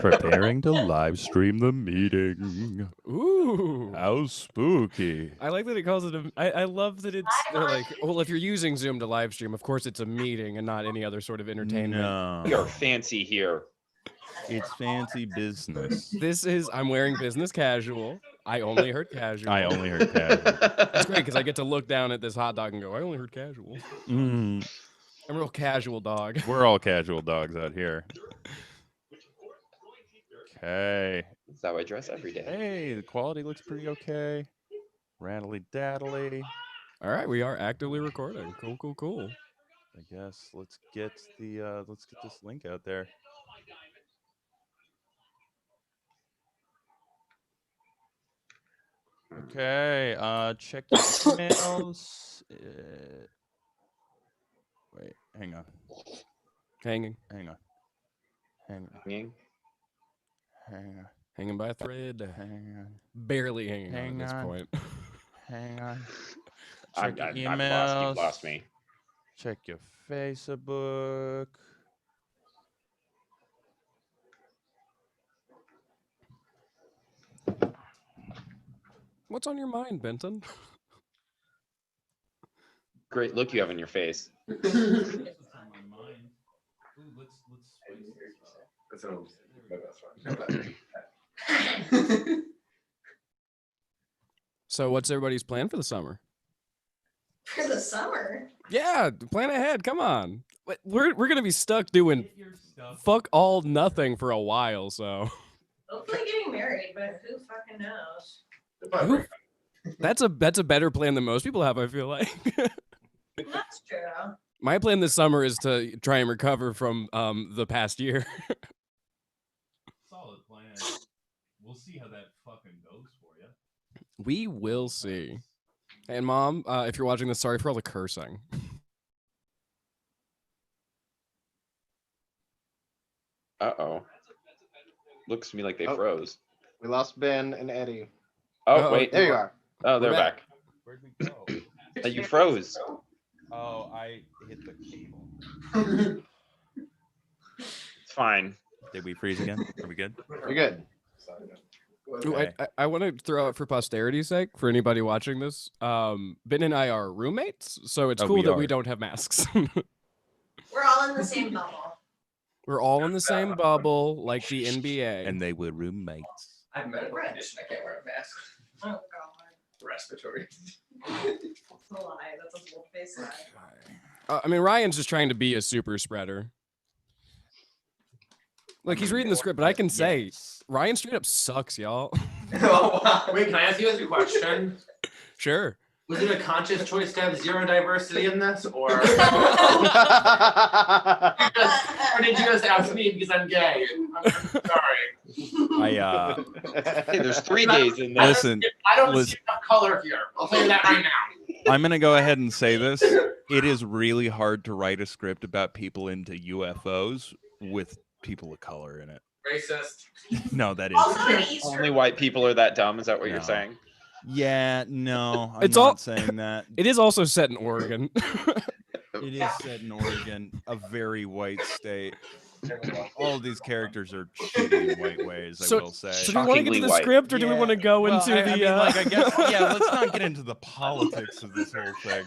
Preparing to live stream the meeting. Ooh. How spooky. I like that it calls it a... I love that it's... They're like, well, if you're using Zoom to live stream, of course it's a meeting and not any other sort of entertainment. No. We are fancy here. It's fancy business. This is... I'm wearing business casual. I only heard casual. I only heard casual. It's great because I get to look down at this hot dog and go, I only heard casual. I'm a real casual dog. We're all casual dogs out here. Okay. That's how I dress every day. Hey, the quality looks pretty okay. Rattly daddly. All right, we are actively recording. Cool. I guess let's get this link out there. Okay, check your emails. Wait, hang on. Hanging by a thread. Barely hanging on at this point. Hang on. I'm Check your lost. emails. You've lost me. Check your Facebook. What's on your mind, Benton? Great look you have on your face. So what's everybody's plan for the summer? For the summer? Yeah, plan ahead. Come on. We're gonna be stuck doing fuck all nothing for a while, so. Hopefully getting married, but who fucking knows? That's a better plan than most people have, I feel like. That's true. My plan this summer is to try and recover from the past year. Solid plan. We'll see how that fucking goes for you. We will see. And Mom, if you're watching this, sorry for all the cursing. Uh-oh. Looks to me like they froze. We lost Ben and Eddie. Oh, wait. There you are. Oh, they're back. Where'd we go? Oh, you froze. Oh, I hit the cable. It's fine. Did we freeze again? Are we good? You're good. Ooh, Okay. I want to throw out for posterity's sake, for anybody watching this, Ben and I are roommates, so it's cool we that are. we don't have masks. We're all in the same bubble. We're all in the same bubble, like the NBA. And they were roommates. I have medical condition. I can't wear a mask. Oh god. Respiratory. That's a lie. That's a bold face lie. I mean, Ryan's just trying to be a super spreader. Like, he's reading the script, but I can say, Ryan straight up sucks, y'all. Oh, wow. Wait, can I ask you guys a question? Sure. Was it a conscious choice to have zero diversity in this, or or did you just ask me because I'm gay? I'm sorry. Hey, there's 3 gays in there. Listen, I don't see enough color here. I'll tell you that right now. I'm gonna go ahead and say this. It is really hard to write a script about people into UFOs with people of color in it. Racist. No, that is Also an Easter. Only white people are that dumb. Is that what you're No. saying? Yeah, no, I'm It's not all- saying that. It is also set in Oregon. It is set in Oregon, a very white state. All of these characters are shitty in white ways, I will say. So do we want to get to the Shockingly white. script, or do we want to go into the... I mean, like, I guess, yeah, let's not get into the politics of this whole thing.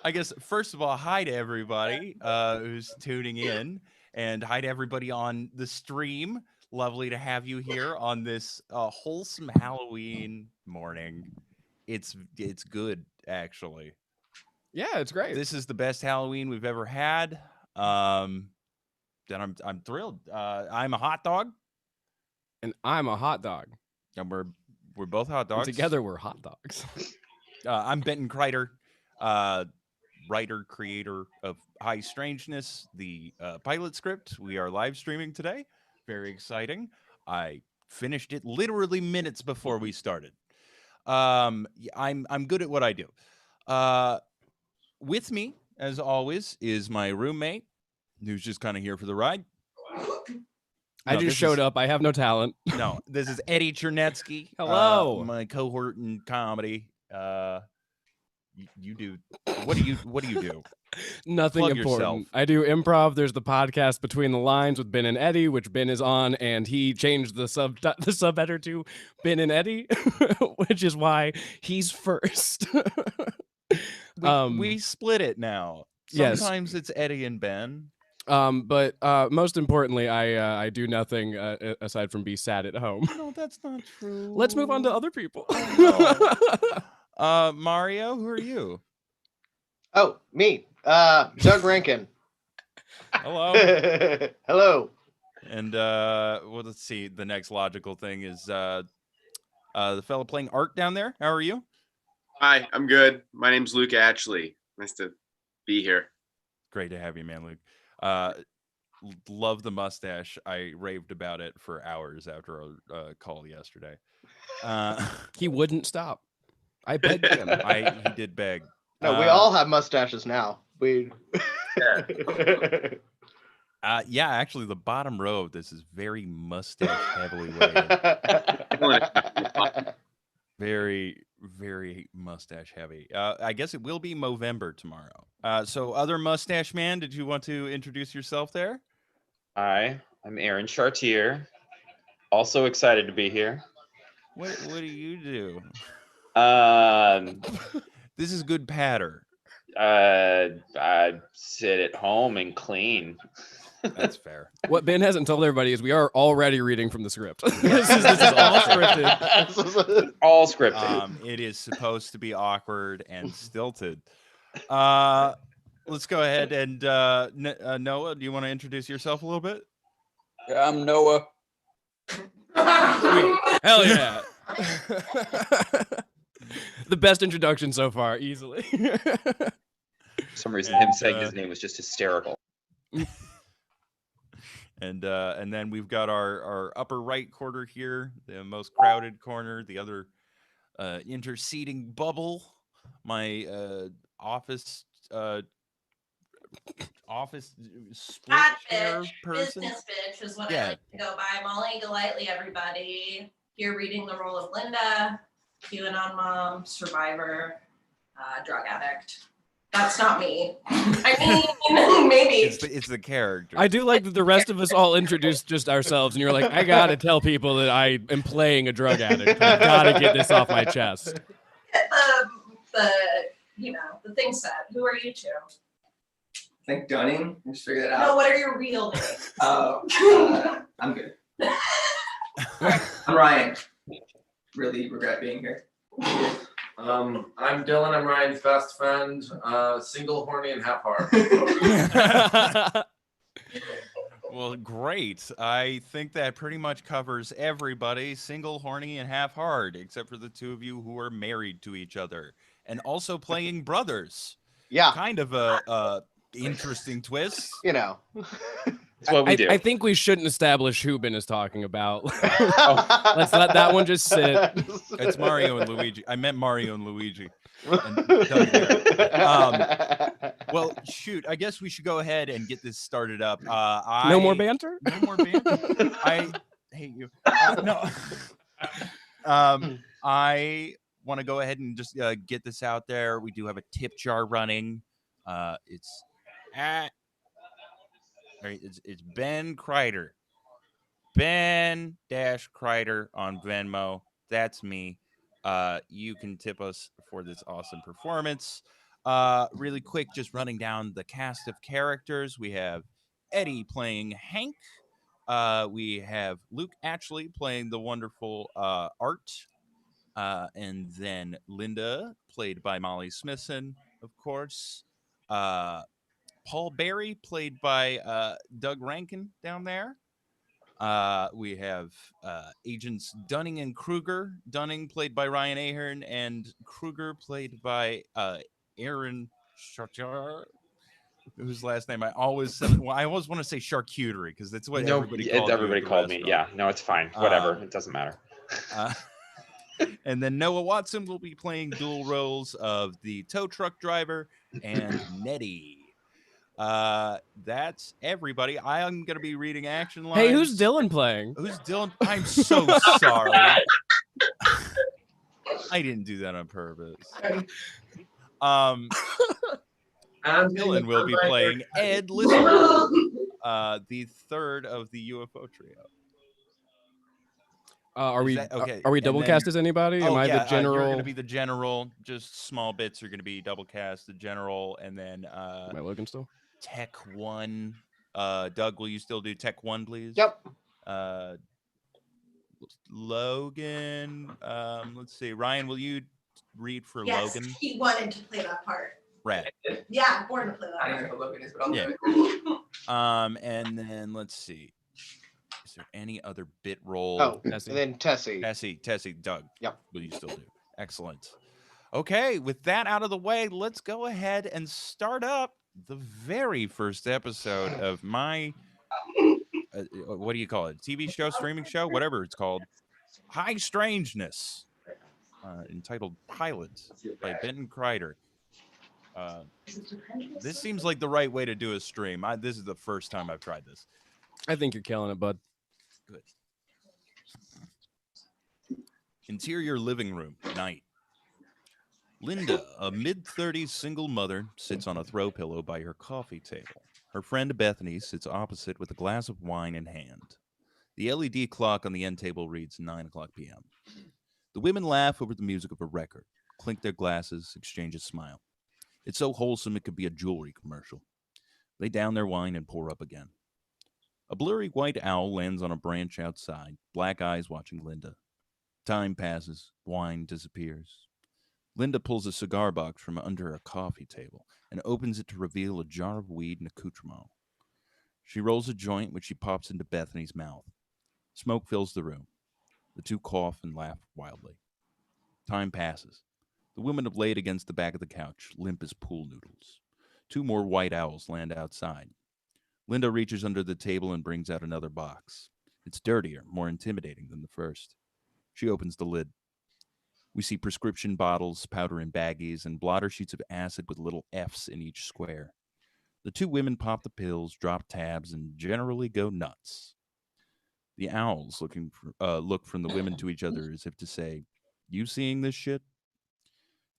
I guess, first of all, hi to everybody who's tuning in, and hi to everybody on the stream. Lovely to have you here on this wholesome Halloween morning. It's good, actually. Yeah, it's great. This is the best Halloween we've ever had. And I'm thrilled. I'm a hot dog, And I'm a hot dog. and we're both hot And dogs. together, we're hot dogs. I'm Benton Crider, writer, creator of High Strangeness, the pilot script. We are live streaming today. Very exciting. I finished it literally minutes before we started. I'm good at what I do. With me, as always, is my roommate, who's just kind of here for the ride. I just showed up. I have no talent. No, this is Eddie Chernetsky. Hello. My cohort in comedy. You do. What do you do? Nothing Plug important. yourself. I do improv. There's the podcast Between the Lines with Ben and Eddie, which Ben is on, and he changed the sub header to Ben and Eddie, which is why he's first. We split it now. Yes. Sometimes it's Eddie and Ben. But most importantly, I do nothing aside from be sad at home. No, that's not true. Let's move on to other people. Mario, who are you? Oh, me. Doug Rankin. Hello. Hello. And well, let's see. The next logical thing is the fellow playing Art down there. How are you? Hi, I'm good. My name's Luke Ashley. Nice to be here. Great to have you, man, Luke. Love the mustache. I raved about it for hours after a call yesterday. He wouldn't stop. I begged him. He did beg. No, we all have mustaches now. We. Yeah, actually, the bottom row of this is very mustache heavily weighted. Very, very mustache heavy. I guess it will be Movember tomorrow. So, other mustache man, did you want to introduce yourself there? Hi, I'm Aaron Chartier. Also excited to be here. What do you do? Um, This is good patter. I sit at home and clean. That's fair. What Ben hasn't told everybody is we are already reading from the script. this is all scripted. All scripted. It is supposed to be awkward and stilted. Let's go ahead and Noah, do you want to introduce yourself a little bit? I'm Noah. Hell yeah. The best introduction so far, easily. For some reason, him saying his name was just hysterical. And then we've got our upper right corner here, the most crowded corner, the other interceding bubble, my office split Hot chair bitch, person. business bitch is what Yeah. I like to go by. Molly Golightly, everybody. Here reading the role of Linda, QAnon mom, survivor, drug addict. That's not me. I mean, maybe. It's the character. I do like that the rest of us all introduced just ourselves, and you're like, I gotta tell people that I am playing a drug addict. I gotta get this off my chest. Get the thing said. Who are you two? Think Dunning. Just figure that No, out. what are your real names? I'm good. I'm Ryan. Really regret being here. I'm Dylan. I'm Ryan's best friend. Single, horny, and half hard. Well, great. I think that pretty much covers everybody, single, horny, and half hard, except for the two of you who are married to each other and also playing brothers. Yeah. Kind of a interesting twist. You know. That's what we do. I think we shouldn't establish who Ben is talking about. Let's let that one just sit. It's Mario and Luigi. I meant Mario and Luigi. And Doug there. Well, shoot. I guess we should go ahead and get this started up. No more banter? No more banter. I hate you. No. I want to go ahead and just get this out there. We do have a tip jar running. It's Ben Crider. Ben-Crider on Venmo. That's me. You can tip us for this awesome performance. Really quick, just running down the cast of characters. We have Eddie playing Hank. We have Luke Ashley playing the wonderful Art. And then Linda, played by Molly Smithson, of course. Paul Berry, played by Doug Rankin down there. We have agents Dunning and Kruger. Dunning, played by Ryan Ahern, and Kruger, played by Aaron Chartier, whose last name I always want to say charcuterie because that's what everybody called me. Yeah, no, it's fine. Whatever, it doesn't matter. And then Noah Watson will be playing dual roles of the tow truck driver and Nettie. That's everybody. I'm gonna be reading action lines. Hey, who's Dylan playing? Who's Dylan? I'm so sorry. I didn't do that on purpose. Dylan will be playing Ed Listener, the third of the UFO trio. Are we okay? Are we And double then cast as anybody? Am I the you're general? going to be the general. Just small bits are going to be double cast. The general, and then Am I Logan still? Tech 1. Doug, will you still do Tech 1, please? Yep. Logan, let's see. Ryan, will you read for Yes, Logan? he wanted to play that part. Rad. Yeah, born to play that I don't part. know who Logan is, but I'll Yeah. do it. And then let's see. Is there any other bit roll? Oh, and Tessie. then Tessie. Tessie, Doug. Yep. Will you still do? Excellent. Okay, with that out of the way, let's go ahead and start up the very first episode of my what do you call it? TV show, streaming show, whatever it's called. High Strangeness, entitled Pilot by Benton Crider. This seems like the right way to do a stream. This is the first time I've tried this. I think you're killing it, bud. Good. Interior living room, night. Linda, a mid-30s single mother, sits on a throw pillow by her coffee table. Her friend Bethany sits opposite with a glass of wine in hand. The LED clock on the end table reads 9 o'clock p.m. The women laugh over the music of a record, clink their glasses, exchange a smile. It's so wholesome it could be a jewelry commercial. They down their wine and pour up again. A blurry white owl lands on a branch outside, black eyes watching Linda. Time passes, wine disappears. Linda pulls a cigar box from under a coffee table and opens it to reveal a jar of weed and accoutrement. She rolls a joint, which she pops into Bethany's mouth. Smoke fills the room. The two cough and laugh wildly. Time passes. The women have laid against the back of the couch, limp as pool noodles. Two more white owls land outside. Linda reaches under the table and brings out another box. It's dirtier, more intimidating than the first. She opens the lid. We see prescription bottles, powder in baggies, and blotter sheets of acid with little F's in each square. The two women pop the pills, drop tabs, and generally go nuts. The owls look from the women to each other as if to say, "You seeing this shit?"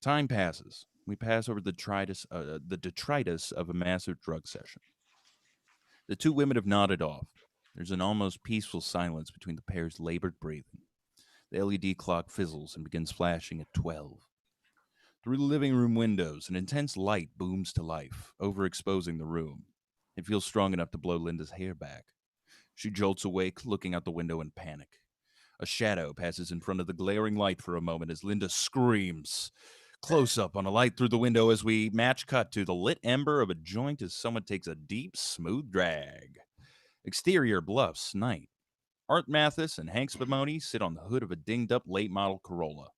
Time passes. We pass over the detritus of a massive drug session. The two women have nodded off. There's an almost peaceful silence between the pair's labored breathing. The LED clock fizzles and begins flashing at 12. Through the living room windows, an intense light booms to life, overexposing the room. It feels strong enough to blow Linda's hair back. She jolts awake, looking out the window in panic. A shadow passes in front of the glaring light for a moment as Linda screams. Close up on a light through the window as we match cut to the lit ember of a joint as someone takes a deep, smooth drag. Exterior bluffs, night. Art Mathis and Hank Spumoni sit on the hood of a dinged-up late-model Corolla.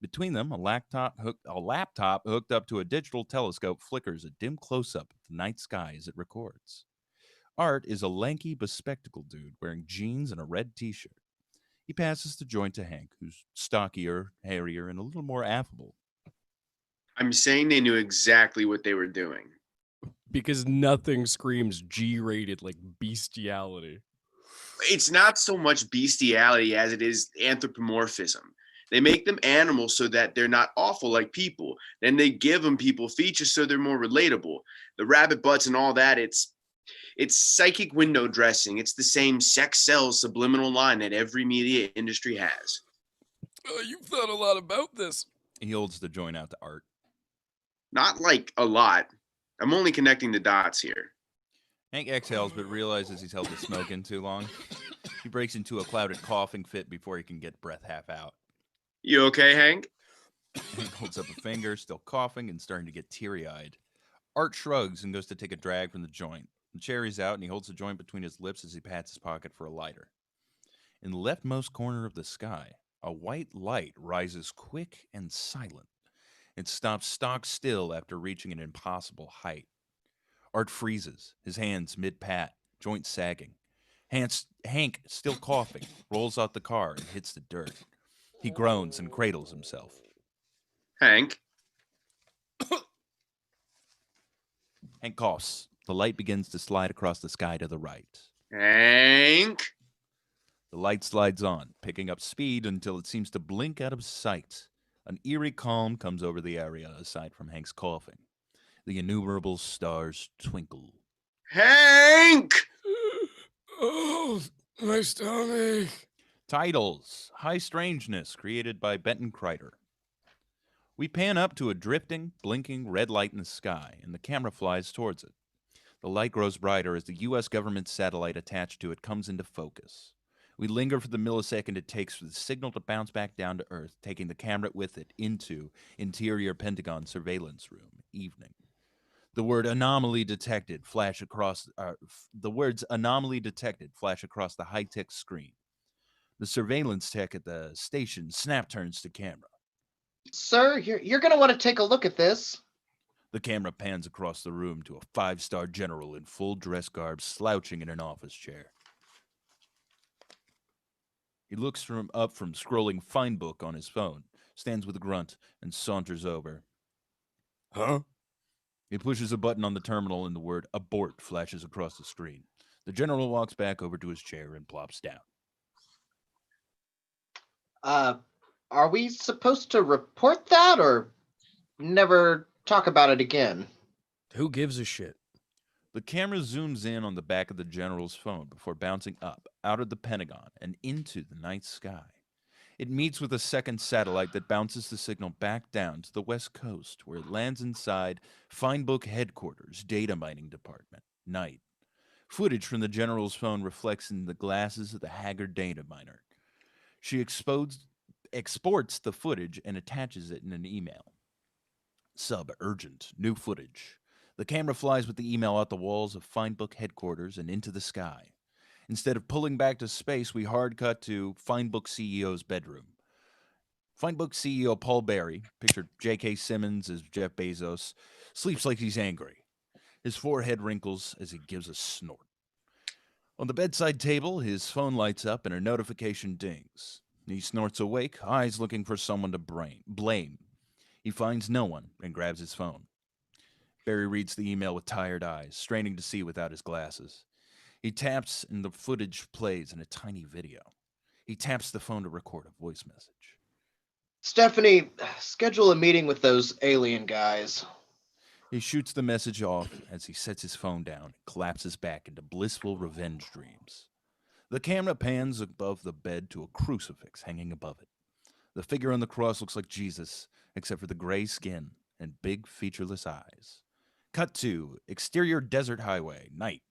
Between them, a laptop hooked up to a digital telescope flickers a dim close-up of the night sky as it records. Art is a lanky, bespectacled dude wearing jeans and a red t-shirt. He passes the joint to Hank, who's stockier, hairier, and a little more affable. I'm saying they knew exactly what they were doing. Because nothing screams G-rated like bestiality. It's not so much bestiality as it is anthropomorphism. They make them animals so that they're not awful like people. Then they give them people features so they're more relatable. The rabbit butts and all that, it's psychic window dressing. It's the same sex sells subliminal line that every media industry has. You've thought a lot about this. He holds the joint out to Art. Not like a lot. I'm only connecting the dots here. Hank exhales but realizes he's held the smoke in too long. He breaks into a clouded coughing fit before he can get breath half out. You okay, Hank? Hank holds up a finger, still coughing and starting to get teary-eyed. Art shrugs and goes to take a drag from the joint. The cherry's out and he holds the joint between his lips as he pats his pocket for a lighter. In the leftmost corner of the sky, a white light rises quick and silent. It stops stock still after reaching an impossible height. Art freezes, his hands mid-pat, joint sagging. Hank, still coughing, rolls out the car and hits the dirt. He groans and cradles himself. Hank? Hank coughs. The light begins to slide across the sky to the right. Hank? The light slides on, picking up speed until it seems to blink out of sight. An eerie calm comes over the area, aside from Hank's coughing. The innumerable stars twinkle. Hank! Oh, my stomach. Titles: High Strangeness, created by Benton Crider. We pan up to a drifting, blinking red light in the sky, and the camera flies towards it. The light grows brighter as the U.S. government satellite attached to it comes into focus. We linger for the millisecond it takes for the signal to bounce back down to Earth, taking the camera with it into interior Pentagon surveillance room. Evening. The word anomaly detected flash across. The words anomaly detected flash across the high-tech screen. The surveillance tech at the station snap turns to camera. Sir, you're gonna want to take a look at this. The camera pans across the room to a 5-star general in full dress garb slouching in an office chair. He looks up from scrolling Find Book on his phone, stands with a grunt, and saunters over. Huh? He pushes a button on the terminal and the word abort flashes across the screen. The general walks back over to his chair and plops down. Are we supposed to report that or never talk about it again? Who gives a shit? The camera zooms in on the back of the general's phone before bouncing up, out of the Pentagon, and into the night sky. It meets with a second satellite that bounces the signal back down to the west coast, where it lands inside Find Book headquarters, data mining department. Night. Footage from the general's phone reflects in the glasses of the haggard data miner. She exports the footage and attaches it in an email. Sub urgent, new footage. The camera flies with the email out the walls of Find Book headquarters and into the sky. Instead of pulling back to space, we hard cut to Find Book CEO's bedroom. Find Book CEO Paul Barry, pictured J.K. Simmons as Jeff Bezos, sleeps like he's angry. His forehead wrinkles as he gives a snort. On the bedside table, his phone lights up and a notification dings. He snorts awake, eyes looking for someone to blame. He finds no one and grabs his phone. Barry reads the email with tired eyes, straining to see without his glasses. He taps and the footage plays in a tiny video. He taps the phone to record a voice message. Stephanie, schedule a meeting with those alien guys. He shoots the message off as he sets his phone down and collapses back into blissful revenge dreams. The camera pans above the bed to a crucifix hanging above it. The figure on the cross looks like Jesus, except for the gray skin and big featureless eyes. Cut to exterior desert highway, night.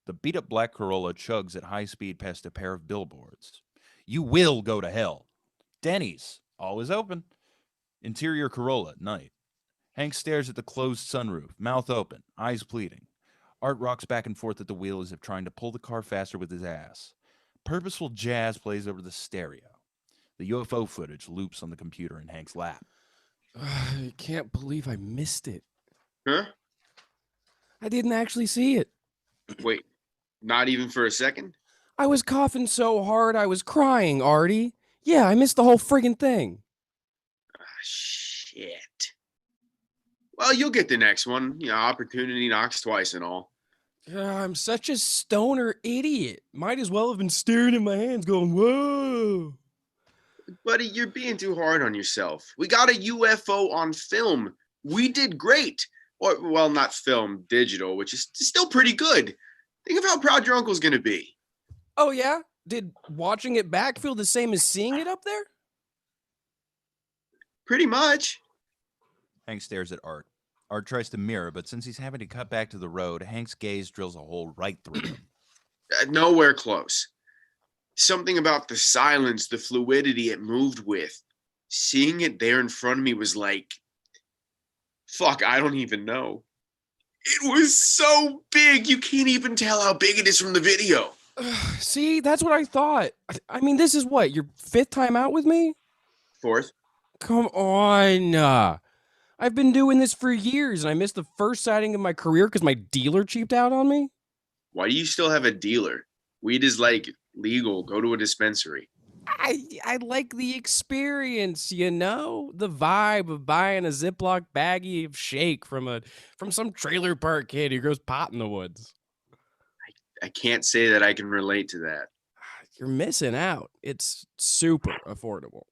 The beat-up black Corolla chugs at high speed past a pair of billboards. You will go to hell. Denny's, always open. Interior Corolla, night. Hank stares at the closed sunroof, mouth open, eyes pleading. Art rocks back and forth at the wheel as if trying to pull the car faster with his ass. Purposeful jazz plays over the stereo. The UFO footage loops on the computer in Hank's lap. I can't believe I missed it. Huh? I didn't actually see it. Wait, not even for a second? I was coughing so hard I was crying, Artie. Yeah, I missed the whole friggin' thing. Ah, shit. Well, you'll get the next one. You know, opportunity knocks twice and all. I'm such a stoner idiot. Might as well have been staring at my hands going, whoa. Buddy, you're being too hard on yourself. We got a UFO on film. We did great. Or, well, not film, digital, which is still pretty good. Think of how proud your uncle's going to be. Oh, yeah? Did watching it back feel the same as seeing it up there? Pretty much. Hank stares at Art. Art tries to mirror, but since he's having to cut back to the road, Hank's gaze drills a hole right through him. Nowhere close. Something about the silence, the fluidity it moved with. Seeing it there in front of me was like, fuck, I don't even know. It was so big, you can't even tell how big it is from the video. See, that's what I thought. I mean, this is what, your 5th time out with me? 4th. Come on. I've been doing this for years, and I missed the first sighting of my career because my dealer cheaped out on me? Why do you still have a dealer? Weed is like legal. Go to a dispensary. I like the experience, you know? The vibe of buying a Ziploc baggie of shake from some trailer park kid who grows pot in the woods. I can't say that I can relate to that. You're missing out. It's super affordable.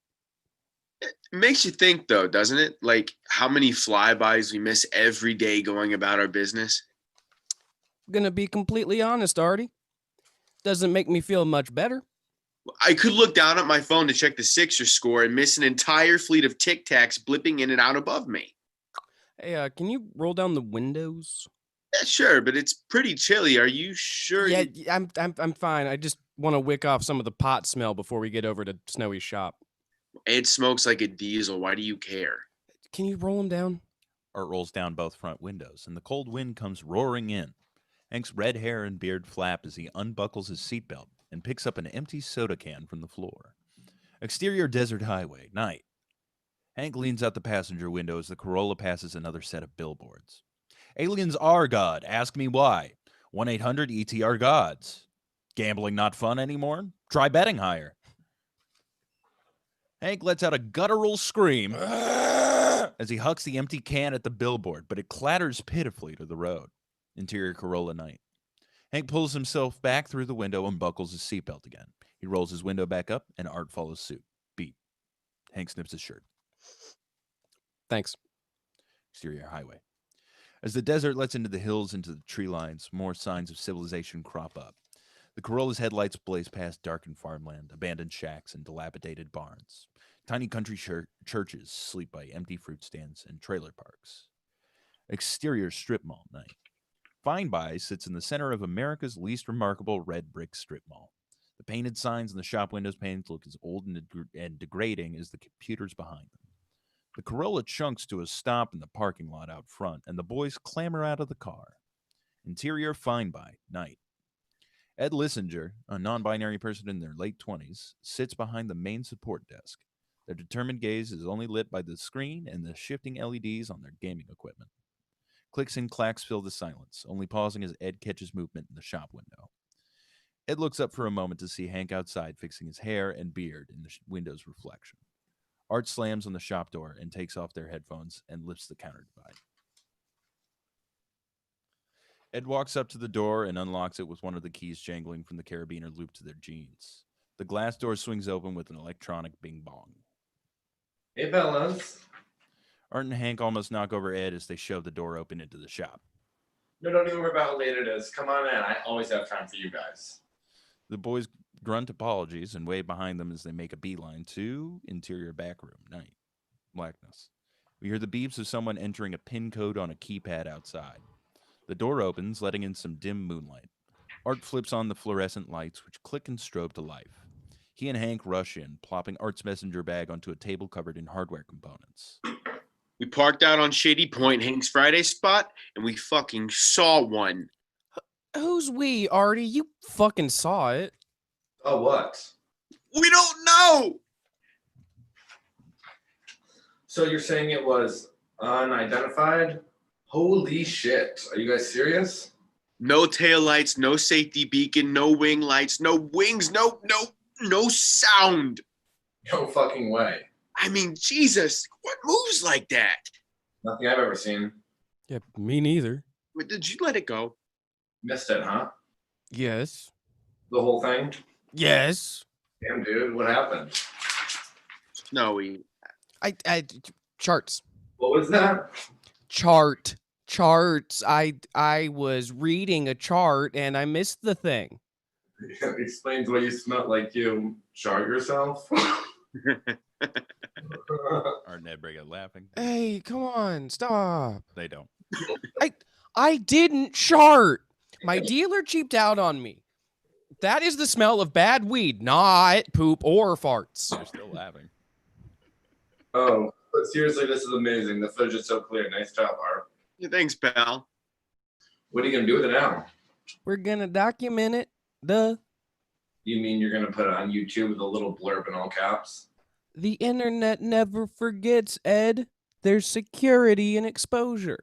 It makes you think, though, doesn't it? Like how many flybys we miss every day going about our business. Gonna be completely honest, Artie. Doesn't make me feel much better. I could look down at my phone to check the Sixers score and miss an entire fleet of Tic Tacs blipping in and out above me. Hey, can you roll down the windows? Yeah, sure, but it's pretty chilly. Are you sure? Yeah, I'm fine. I just want to wick off some of the pot smell before we get over to Snowy's shop. It smokes like a diesel. Why do you care? Can you roll them down? Art rolls down both front windows, and the cold wind comes roaring in. Hank's red hair and beard flap as he unbuckles his seatbelt and picks up an empty soda can from the floor. Exterior desert highway, night. Hank leans out the passenger window as the Corolla passes another set of billboards. Aliens are God. Ask me why. 1-800-ETR-GODS. Gambling not fun anymore? Try betting higher. Hank lets out a guttural scream as he hucks the empty can at the billboard, but it clatters pitifully to the road. Interior Corolla night. Hank pulls himself back through the window and buckles his seatbelt again. He rolls his window back up, and Art follows suit. Beep. Hank snips his shirt. Thanks. Exterior highway. As the desert lets into the hills into the tree lines, more signs of civilization crop up. The Corolla's headlights blaze past darkened farmland, abandoned shacks, and dilapidated barns. Tiny country churches sleep by empty fruit stands and trailer parks. Exterior strip mall night. Fine Buy sits in the center of America's least remarkable red brick strip mall. The painted signs in the shop windows panes look as old and degrading as the computers behind them. The Corolla chunks to a stop in the parking lot out front, and the boys clamber out of the car. Interior Fine Buy night. Ed Lissinger, a non-binary person in their late 20s, sits behind the main support desk. Their determined gaze is only lit by the screen and the shifting LEDs on their gaming equipment. Clicks and clacks fill the silence, only pausing as Ed catches movement in the shop window. Ed looks up for a moment to see Hank outside fixing his hair and beard in the window's reflection. Art slams on the shop door and takes off their headphones and lifts the counter divide. Ed walks up to the door and unlocks it with one of the keys jangling from the carabiner loop to their jeans. The glass door swings open with an electronic bing bong. Hey, fellas. Art and Hank almost knock over Ed as they shove the door open into the shop. No, don't even worry about how late it is. Come on in. I always have time for you guys. The boys grunt apologies and wave behind them as they make a beeline to interior back room. Night. Blackness. We hear the beeps of someone entering a pin code on a keypad outside. The door opens, letting in some dim moonlight. Art flips on the fluorescent lights, which click and strobe to life. He and Hank rush in, plopping Art's messenger bag onto a table covered in hardware components. We parked out on Shady Point, Hank's Friday spot, and we fucking saw one. Who's we, Artie? You fucking saw it. Oh, what? We don't know. So you're saying it was unidentified? Holy shit. Are you guys serious? No taillights, no safety beacon, no wing lights, no wings, no sound. No fucking way. I mean, Jesus, what moves like that? Nothing I've ever seen. Yeah, me neither. Wait, did you let it go? Missed it, huh? Yes. The whole thing? Yes. Damn, dude. What happened? Snowy. I charts. What was that? Charts. I was reading a chart and I missed the thing. Explains why you smell like you chart yourself. Art and Ed break out laughing. Hey, come on, stop. They don't. I didn't chart. My dealer cheaped out on me. That is the smell of bad weed, not poop or farts. They're still laughing. Oh, but seriously, this is amazing. The footage is so clear. Nice job, Art. Yeah, thanks, pal. What are you gonna do with it now? We're gonna document it. The You mean you're gonna put it on YouTube with a little blurb in all caps? internet never forgets, Ed. There's security and exposure.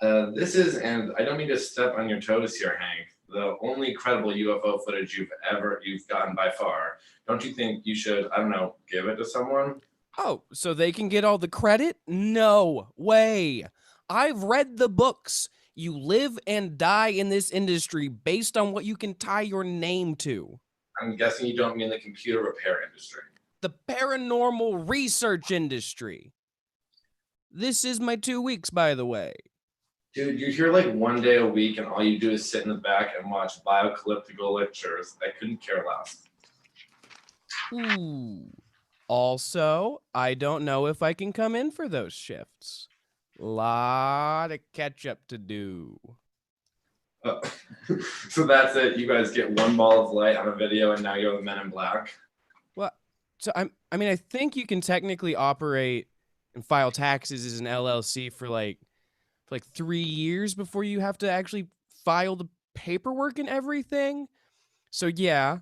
This is, and I don't mean to step on your toes here, Hank, the only credible UFO footage you've gotten by far. Don't you think you should, I don't know, give it to someone? Oh, so they can get all the credit? No way. I've read the books. You live and die in this industry based on what you can tie your name to. I'm guessing you don't mean the computer repair industry. the paranormal research industry. This is my 2 weeks, by the way. Dude, you're here like one day a week, and all you do is sit in the back and watch biocalyptical lectures. I couldn't care less. Ooh. Also, I don't know if I can come in for those shifts. Lot of catch up to do. So that's it. You guys get one ball of light on a video, and now you're the Men in Black. Well, so I think you can technically operate and file taxes as an LLC for like 3 years before you have to actually file the paperwork and everything. So yeah.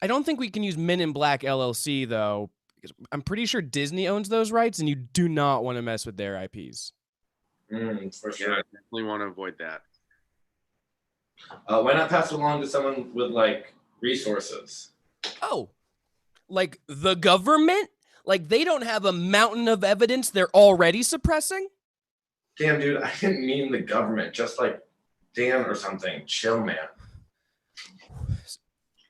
I don't think we can use Men in Black LLC though, because I'm pretty sure Disney owns those rights, and you do not want to mess with their IPs. For Yeah, sure. I definitely want to avoid that. Why not pass it along to someone with like resources? Oh, like the government? Like they don't have a mountain of evidence they're already suppressing? Damn, dude, I didn't mean the government. Just like Dan or something. Chill, man.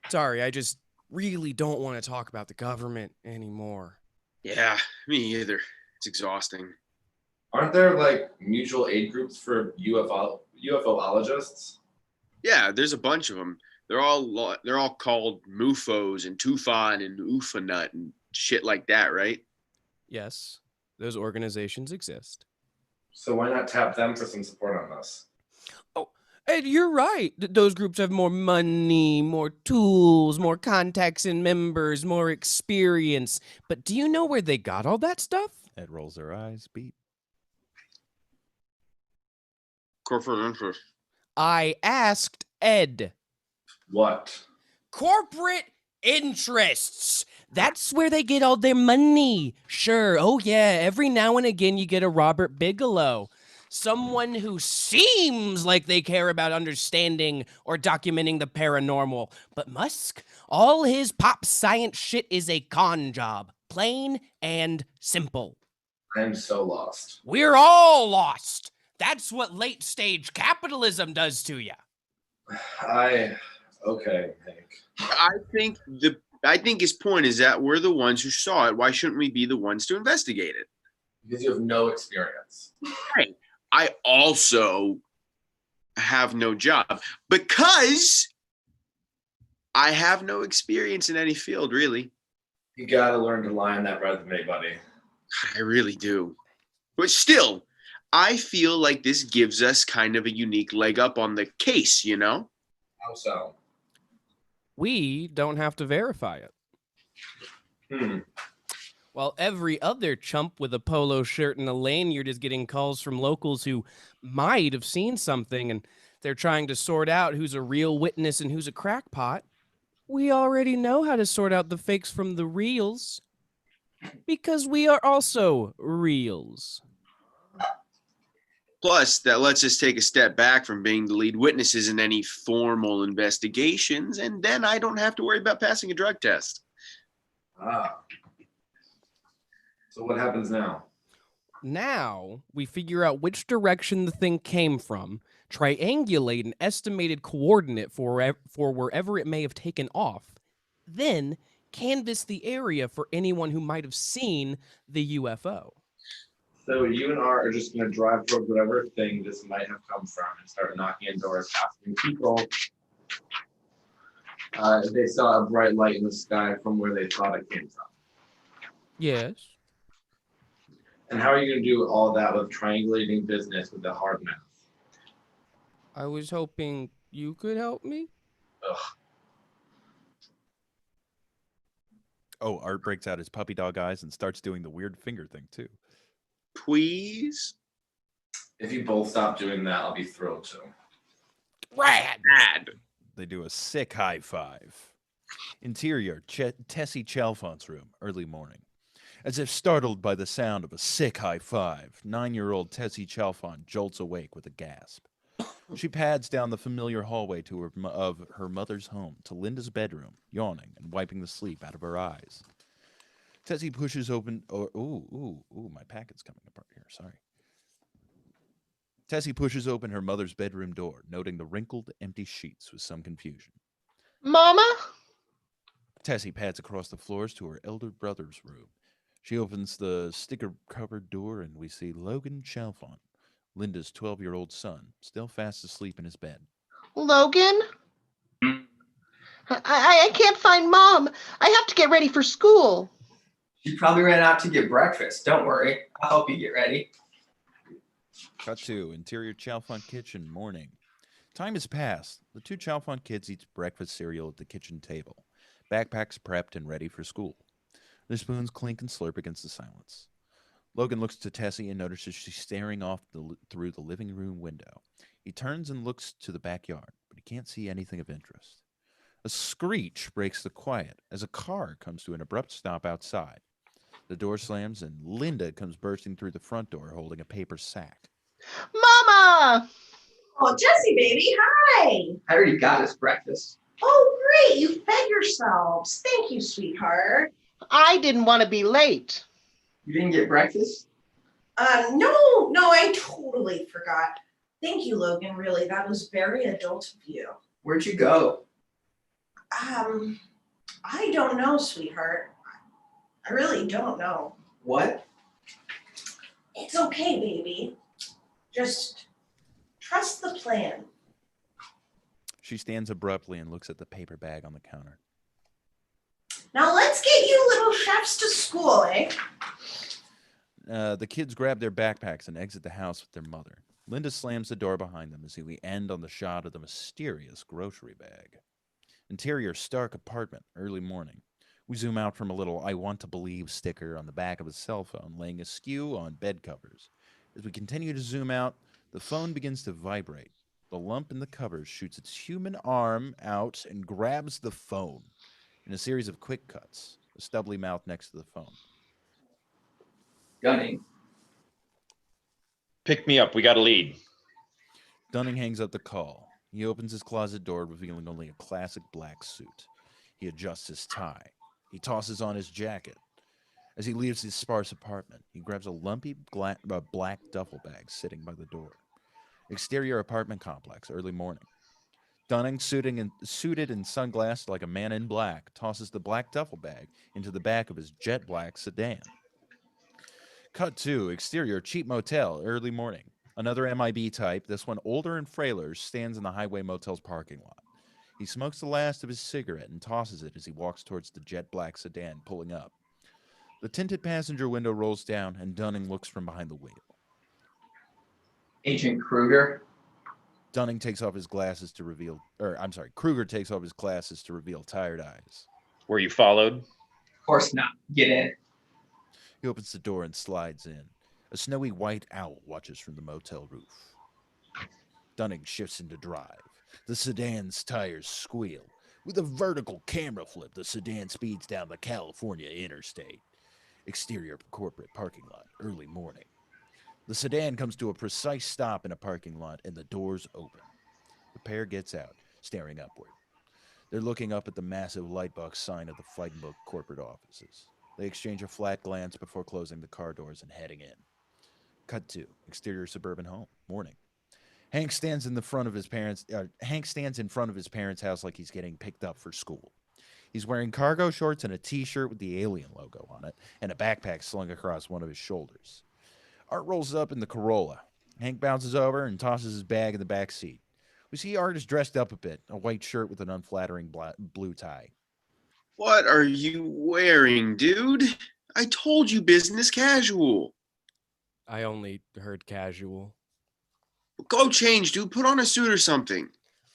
Sorry, I just really don't want to talk about the government anymore. Yeah, me either. It's exhausting. Aren't there like mutual aid groups for UFOologists? Yeah, there's a bunch of them. They're all called MUFOs and TUFON and UFONUT and shit like that, right? Yes, those organizations exist. So why not tap them for some support on this? Oh, and you're right. Those groups have more money, more tools, more contacts and members, more experience. But do you know where they got all that stuff? Ed rolls their eyes. Beat. Corporate interest. I asked Ed. What? Corporate interests. That's where they get all their money. Sure. Oh, yeah. Every now and again, you get a Robert Bigelow. Someone who seems like they care about understanding or documenting the paranormal. But Musk, all his pop science shit is a con job. Plain and simple. I'm so lost. We're all lost. That's what late stage capitalism does to you. Okay, Hank. I think his point is that we're the ones who saw it. Why shouldn't we be the ones to investigate it? Because you have no experience. Right. I also have no job because I have no experience in any field, really. You gotta learn to lie on that resume, buddy. I really do. But still, I feel like this gives us kind of a unique leg up on the case, you know? How so? We don't have to verify it. While every other chump with a polo shirt and a lanyard is getting calls from locals who might have seen something, and they're trying to sort out who's a real witness and who's a crackpot, we already know how to sort out the fakes from the reals. Because we are also reals. Plus, that lets us take a step back from being the lead witnesses in any formal investigations, and then I don't have to worry about passing a drug test. So what happens now? Now, we figure out which direction the thing came from, triangulate an estimated coordinate for wherever it may have taken off, then canvass the area for anyone who might have seen the UFO. So you and Art are just gonna drive toward whatever thing this might have come from and start knocking on doors, asking people if they saw a bright light in the sky from where they thought it came from. Yes. And how are you gonna do all that with triangulating business with the hard math? I was hoping you could help me. Ugh. Oh, Art breaks out his puppy dog eyes and starts doing the weird finger thing too. Please? If you both stop doing that, I'll be thrilled to. Rad. They do a sick high five. Interior, Tessie Chalfont's room, early morning. As if startled by the sound of a sick high five, 9-year-old Tessie Chalfont jolts awake with a gasp. She pads down the familiar hallway of her mother's home to Linda's bedroom, yawning and wiping the sleep out of her eyes. Tessie pushes open. My packet's coming apart here. Sorry. Tessie pushes open her mother's bedroom door, noting the wrinkled, empty sheets with some confusion. Mama? Tessie pads across the floors to her elder brother's room. She opens the sticker-covered door, and we see Logan Chalfont, Linda's 12-year-old son, still fast asleep in his bed. Logan? I can't find Mom. I have to get ready for school. She probably ran out to get breakfast. Don't worry. I'll help you get ready. Cut to interior Chalfont kitchen, morning. Time has passed. The two Chalfont kids eat breakfast cereal at the kitchen table. Backpacks prepped and ready for school. Their spoons clink and slurp against the silence. Logan looks to Tessie and notices she's staring off through the living room window. He turns and looks to the backyard, but he can't see anything of interest. A screech breaks the quiet as a car comes to an abrupt stop outside. The door slams and Linda comes bursting through the front door holding a paper sack. Mama! Oh, Jesse, baby, hi. I already got us breakfast. Oh, great. You fed yourselves. Thank you, sweetheart. I didn't want to be late. You didn't get breakfast? No, I totally forgot. Thank you, Logan. Really, that was very adult of you. Where'd you go? I don't know, sweetheart. I really don't know. What? It's okay, baby. Just trust the plan. She stands abruptly and looks at the paper bag on the counter. Now let's get you little chefs to school, eh? The kids grab their backpacks and exit the house with their mother. Linda slams the door behind them as we end on the shot of the mysterious grocery bag. Interior Stark apartment, early morning. We zoom out from a little I want to believe sticker on the back of a cell phone laying askew on bed covers. As we continue to zoom out, the phone begins to vibrate. The lump in the covers shoots its human arm out and grabs the phone. In a series of quick cuts, a stubbly mouth next to the phone. Gunning. Pick me up. We got a lead. Dunning hangs up the call. He opens his closet door, revealing only a classic black suit. He adjusts his tie. He tosses on his jacket. As he leaves his sparse apartment, he grabs a lumpy black duffel bag sitting by the door. Exterior apartment complex, early morning. Dunning, suited and sunglassed like a man in black, tosses the black duffel bag into the back of his jet black sedan. Cut to exterior cheap motel, early morning. Another MIB type, this one older and frailer, stands in the Highway Motel's parking lot. He smokes the last of his cigarette and tosses it as he walks towards the jet black sedan, pulling up. The tinted passenger window rolls down, and Dunning looks from behind the wheel. Agent Kruger. Dunning takes off his glasses to reveal, Kruger takes off his glasses to reveal tired eyes. Were you followed? Of course not. Get in. He opens the door and slides in. A snowy white owl watches from the motel roof. Dunning shifts into drive. The sedan's tires squeal. With a vertical camera flip, the sedan speeds down the California interstate. Exterior corporate parking lot, early morning. The sedan comes to a precise stop in a parking lot, and the doors open. The pair gets out, staring upward. They're looking up at the massive lightbox sign of the Flightenbook corporate offices. They exchange a flat glance before closing the car doors and heading in. Cut to exterior suburban home, morning. Hank stands in front of his parents' house like he's getting picked up for school. He's wearing cargo shorts and a t-shirt with the alien logo on it, and a backpack slung across one of his shoulders. Art rolls up in the Corolla. Hank bounces over and tosses his bag in the back seat. We see Art is dressed up a bit, a white shirt with an unflattering blue tie. What are you wearing, dude? I told you business casual. I only heard casual. Go change, dude. Put on a suit or something.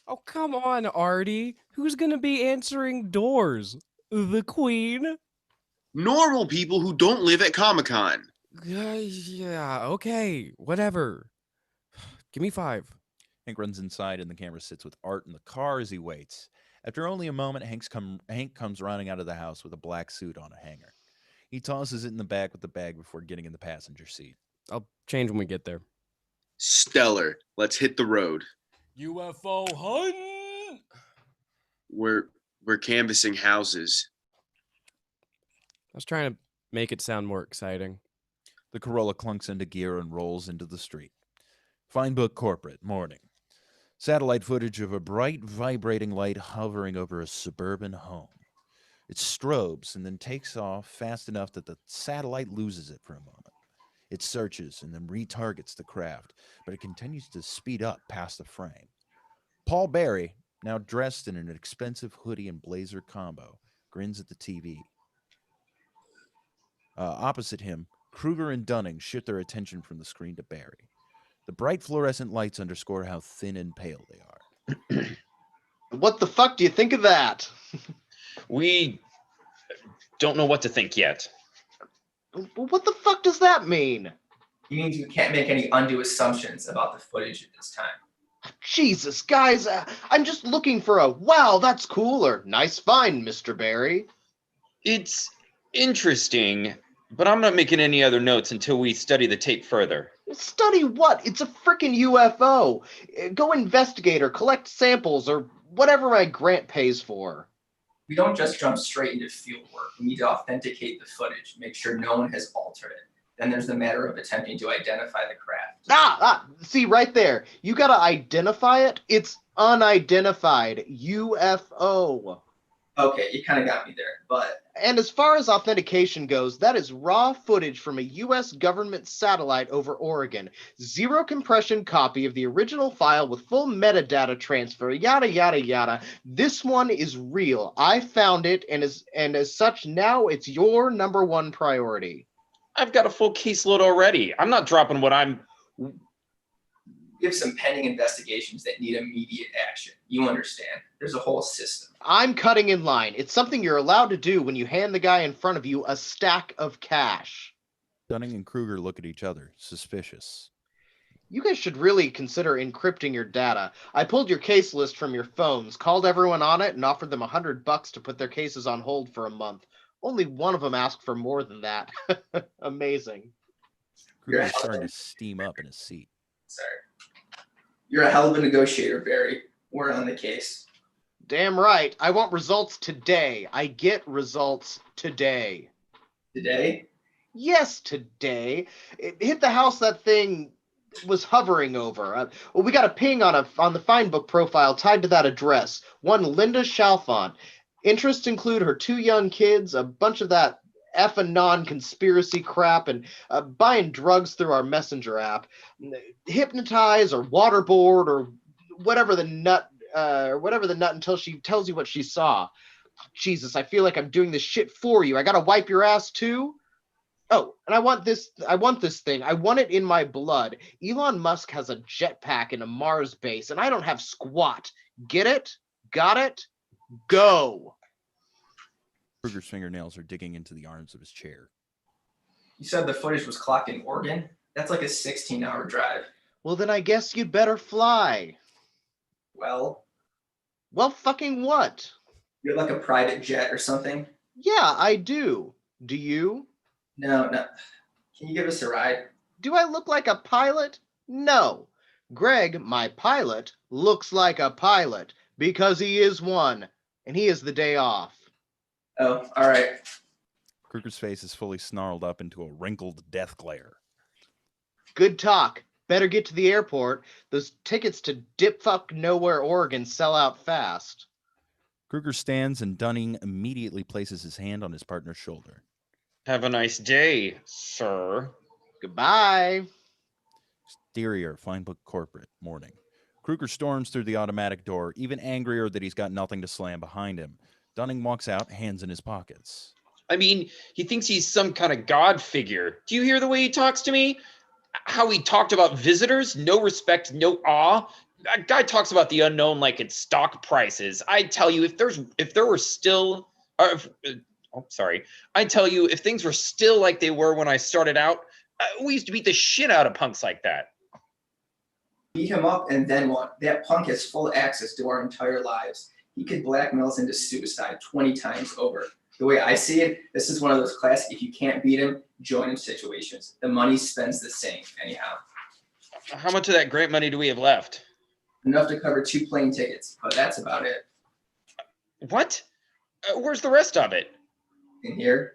Oh, come on, Artie. Who's going to be answering doors? The Queen? Normal people who don't live at Comic-Con. Yeah, okay. Whatever. Give me 5. Hank runs inside, and the camera sits with Art in the car as he waits. After only a moment, Hank comes running out of the house with a black suit on a hanger. He tosses it in the back with the bag before getting in the passenger seat. I'll change when we get there. Stellar. Let's hit the road. UFO hunt! We're canvassing houses. I was trying to make it sound more exciting. The Corolla clunks into gear and rolls into the street. Fine Book Corporate, morning. Satellite footage of a bright, vibrating light hovering over a suburban home. It strobes and then takes off fast enough that the satellite loses it for a moment. It searches and then retargets the craft, but it continues to speed up past the frame. Paul Barry, now dressed in an expensive hoodie and blazer combo, grins at the TV. Opposite him, Kruger and Dunning shift their attention from the screen to Barry. The bright fluorescent lights underscore how thin and pale they are. What the fuck do you think of that? We don't know what to think yet. What the fuck does that mean? He means we can't make any undue assumptions about the footage at this time. Jesus, guys, I'm just looking for a wow, that's cool, or nice find, Mr. Barry. It's interesting, but I'm not making any other notes until we study the tape further. Study what? It's a freaking UFO. Go investigate or collect samples or whatever my grant pays for. We don't just jump straight into field work. We need to authenticate the footage, make sure no one has altered it. Then there's the matter of attempting to identify the craft. See right there. You gotta identify it. It's unidentified UFO. Okay, you kind of got me there, but... And as far as authentication goes, that is raw footage from a U.S. government satellite over Oregon. Zero compression copy of the original file with full metadata transfer, yada, yada, yada. This one is real. I found it, and as such, now it's your number one priority. I've got a full caseload already. I'm not dropping what I'm... We have some pending investigations that need immediate action. You understand. There's a whole system. I'm cutting in line. It's something you're allowed to do when you hand the guy in front of you a stack of cash. Dunning and Kruger look at each other, suspicious. You guys should really consider encrypting your data. I pulled your case list from your phones, called everyone on it, and offered them $100 to put their cases on hold for a month. Only one of them asked for more than that. Amazing. Kruger's starting to steam up in his seat. Sorry. You're a hell of a negotiator, Barry. We're on the case. Damn right. I want results today. I get results today. Today? Yes, today. It hit the house that thing was hovering over. Well, we got a ping on the Find Book profile tied to that address. One Linda Chalfont. Interests include her 2 young kids, a bunch of that effing non-conspiracy crap, and buying drugs through our messenger app. Hypnotize or waterboard or whatever the nut until she tells you what she saw. Jesus, I feel like I'm doing this shit for you. I gotta wipe your ass too? Oh, and I want this thing. I want it in my blood. Elon Musk has a jetpack in a Mars base, and I don't have squat. Get it? Got it? Go. Kruger's fingernails are digging into the arms of his chair. You said the footage was clocked in Oregon? That's like a 16-hour drive. Well, then I guess you'd better fly. Well, fucking what? You're like a private jet or something? Yeah, I do. Do you? No. Can you give us a ride? Do I look like a pilot? No. Greg, my pilot, looks like a pilot because he is one, and he has the day off. Oh, all right. Kruger's face is fully snarled up into a wrinkled death glare. Good talk. Better get to the airport. Those tickets to dipfuck nowhere Oregon sell out fast. Kruger stands and Dunning immediately places his hand on his partner's shoulder. Have a nice day, sir. Goodbye. Exterior, Fine Book Corporate, morning. Kruger storms through the automatic door, even angrier that he's got nothing to slam behind him. Dunning walks out, hands in his pockets. I mean, he thinks he's some kind of god figure. Do you hear the way he talks to me? How he talked about visitors? No respect, no awe. That guy talks about the unknown like it's stock prices. I tell you, if things were still like they were when I started out, we used to beat the shit out of punks like that. Beat him up and then what? That punk has full access to our entire lives. He could blackmail us into suicide 20 times over. The way I see it, this is one of those classic, if you can't beat him, join him situations. The money spends the same anyhow. How much of that grant money do we have left? Enough to cover 2 plane tickets, but that's about it. What? Where's the rest of it? In here.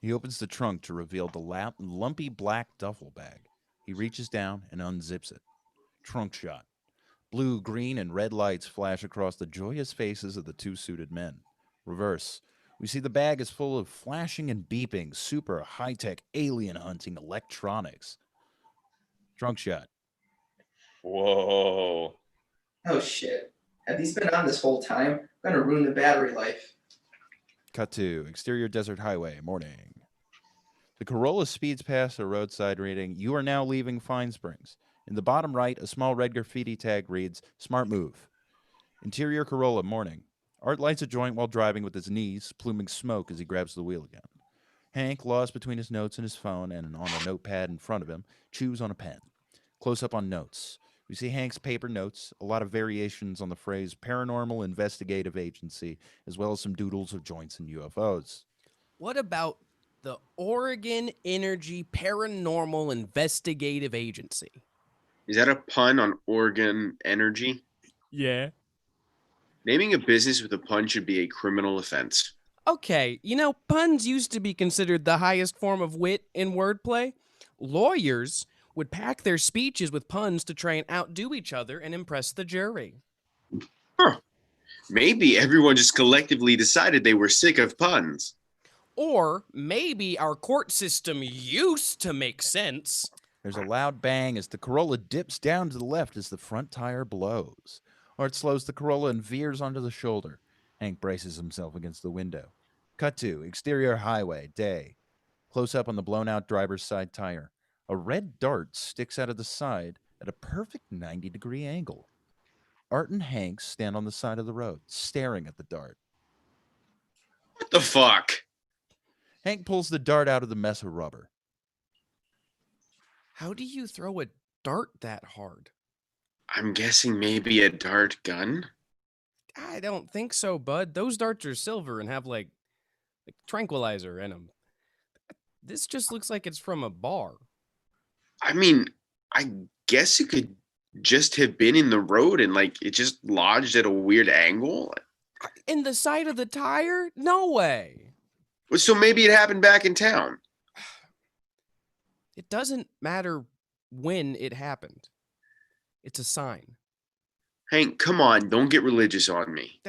He opens the trunk to reveal the lumpy black duffel bag. He reaches down and unzips it. Trunk shot. Blue, green, and red lights flash across the joyous faces of the two suited men. Reverse. We see the bag is full of flashing and beeping, super high-tech alien hunting electronics. Trunk shot. Whoa. Oh shit. Have these been on this whole time? I'm gonna ruin the battery life. Cut to exterior desert highway, morning. The Corolla speeds past a roadside reading, "You are now leaving Fine Springs." In the bottom right, a small red graffiti tag reads, "Smart move." Interior Corolla, morning. Art lights a joint while driving with his knees, pluming smoke as he grabs the wheel again. Hank, lost between his notes and his phone and on a notepad in front of him, chews on a pen. Close up on notes. We see Hank's paper notes, a lot of variations on the phrase paranormal investigative agency, as well as some doodles of joints and UFOs. What about the Oregon Energy Paranormal Investigative Agency? Is that a pun on Oregon Energy? Yeah. Naming a business with a pun should be a criminal offense. Okay, puns used to be considered the highest form of wit in wordplay. Lawyers would pack their speeches with puns to try and outdo each other and impress the jury. Huh. Maybe everyone just collectively decided they were sick of puns. Or maybe our court system used to make sense. There's a loud bang as the Corolla dips down to the left as the front tire blows. Art slows the Corolla and veers onto the shoulder. Hank braces himself against the window. Cut to exterior highway, day. Close up on the blown out driver's side tire. A red dart sticks out of the side at a perfect 90-degree angle. Art and Hank stand on the side of the road, staring at the dart. What the fuck? Hank pulls the dart out of the mess of rubber. How do you throw a dart that hard? I'm guessing maybe a dart gun? I don't think so, bud. Those darts are silver and have like tranquilizer in them. This just looks like it's from a bar. I mean, I guess it could just have been in the road and it just lodged at a weird angle. In the side of the tire? No way. So maybe it happened back in town. It doesn't matter when it happened. It's a sign. Hank, come on, don't get religious on me.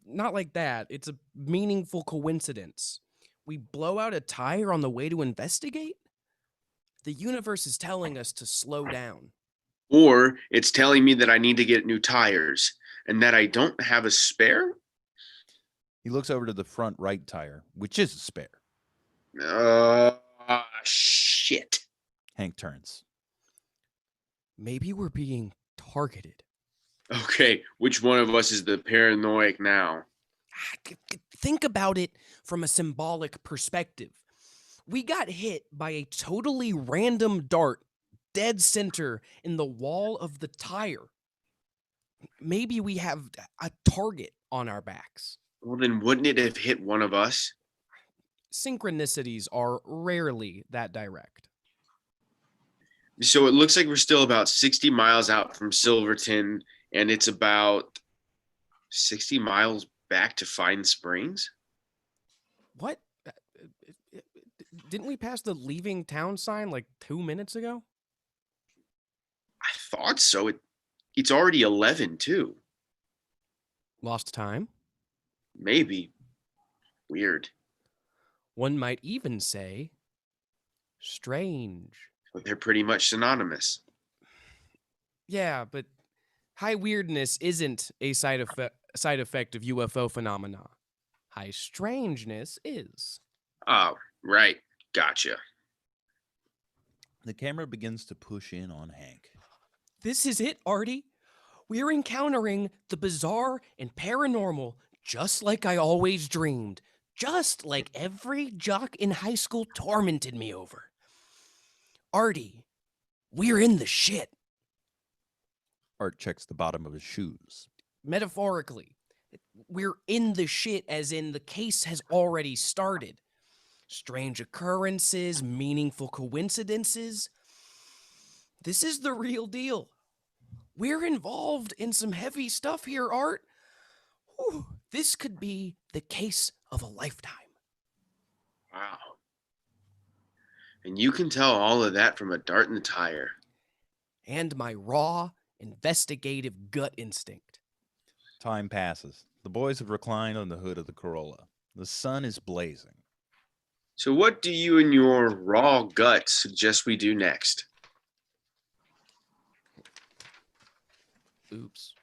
Not like that. It's a meaningful coincidence. We blow out a tire on the way to investigate? The universe is telling us to slow down. Or it's telling me that I need to get new tires and that I don't have a spare? He looks over to the front right tire, which is a spare. Shit. Hank turns. Maybe we're being targeted. Okay, which one of us is the paranoid now? Think about it from a symbolic perspective. We got hit by a totally random dart dead center in the wall of the tire. Maybe we have a target on our backs. Well, then wouldn't it have hit one of us? Synchronicities are rarely that direct. So it looks like we're still about 60 miles out from Silverton, and it's about 60 miles back to Fine Springs? What? Didn't we pass the leaving town sign like 2 minutes ago? I thought so. It's already 11, too. Lost time? Maybe. Weird. One might even say strange. But they're pretty much synonymous. Yeah, but high weirdness isn't a side effect of UFO phenomena. High strangeness is. Oh, right. Gotcha. The camera begins to push in on Hank. This is it, Artie. We're encountering the bizarre and paranormal just like I always dreamed. Just like every jock in high school tormented me over. Artie, we're in the shit. Art checks the bottom of his shoes. Metaphorically, we're in the shit as in the case has already started. Strange occurrences, meaningful coincidences. This is the real deal. We're involved in some heavy stuff here, Art. Whew, this could be the case of a lifetime. Wow. And you can tell all of that from a dart in the tire. And my raw investigative gut instinct. Time passes. The boys have reclined on the hood of the Corolla. The sun is blazing. So what do you and your raw gut suggest we do next? Oops.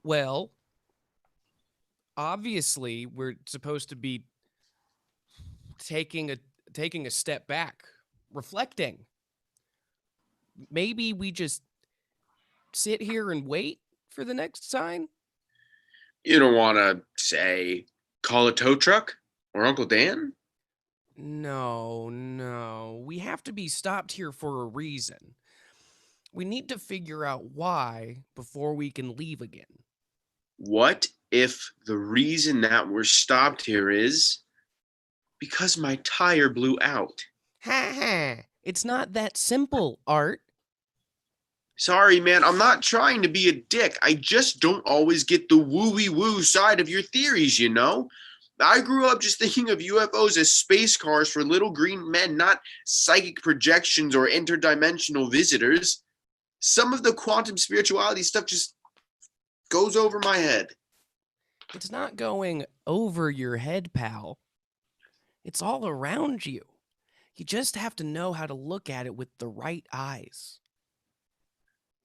Well, obviously, we're supposed to be taking a step back, reflecting. Maybe we just sit here and wait for the next sign? You don't want to, say, call a tow truck or Uncle Dan? No. We have to be stopped here for a reason. We need to figure out why before we can leave again. What if the reason that we're stopped here is because my tire blew out? Ha ha. It's not that simple, Art. Sorry, man, I'm not trying to be a dick. I just don't always get the woo-wee-woo side of your theories, you know? I grew up just thinking of UFOs as space cars for little green men, not psychic projections or interdimensional visitors. Some of the quantum spirituality stuff just goes over my head. It's not going over your head, pal. It's all around you. You just have to know how to look at it with the right eyes.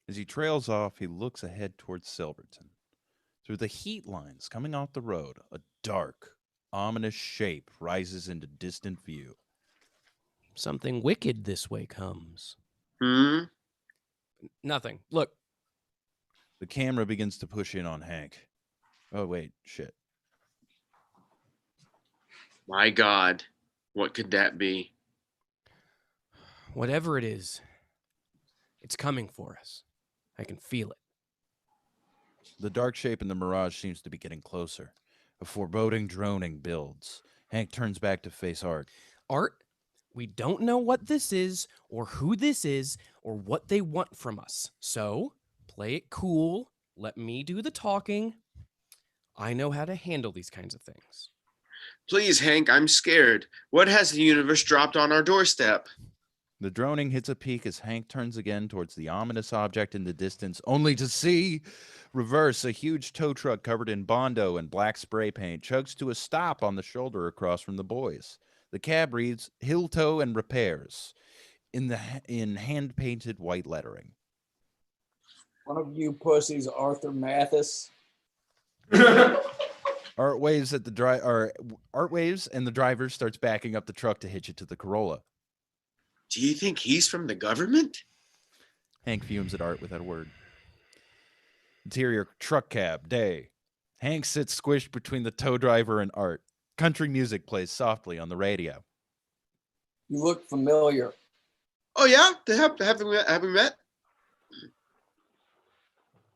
As he trails off, he looks ahead towards Silverton. Through the heat lines coming off the road, a dark, ominous shape rises into distant view. Something wicked this way comes. Nothing. Look. The camera begins to push in on Hank. Oh, wait, shit. My God, what could that be? Whatever it is, it's coming for us. I can feel it. The dark shape in the mirage seems to be getting closer. A foreboding droning builds. Hank turns back to face Art. Art, we don't know what this is, or who this is, or what they want from us. So, play it cool. Let me do the talking. I know how to handle these kinds of things. Please, Hank, I'm scared. What has the universe dropped on our doorstep? The droning hits a peak as Hank turns again towards the ominous object in the distance, only to see reverse. A huge tow truck covered in Bondo and black spray paint chugs to a stop on the shoulder across from the boys. The cab reads Hill Tow and Repairs in hand-painted white lettering. One of you pussies, Arthur Mathis. Art waves and the driver starts backing up the truck to hitch it to the Corolla. Do you think he's from the government? Hank fumes at Art without a word. Interior truck cab, day. Hank sits squished between the tow driver and Art. Country music plays softly on the radio. You look familiar. Oh, yeah? Have we met?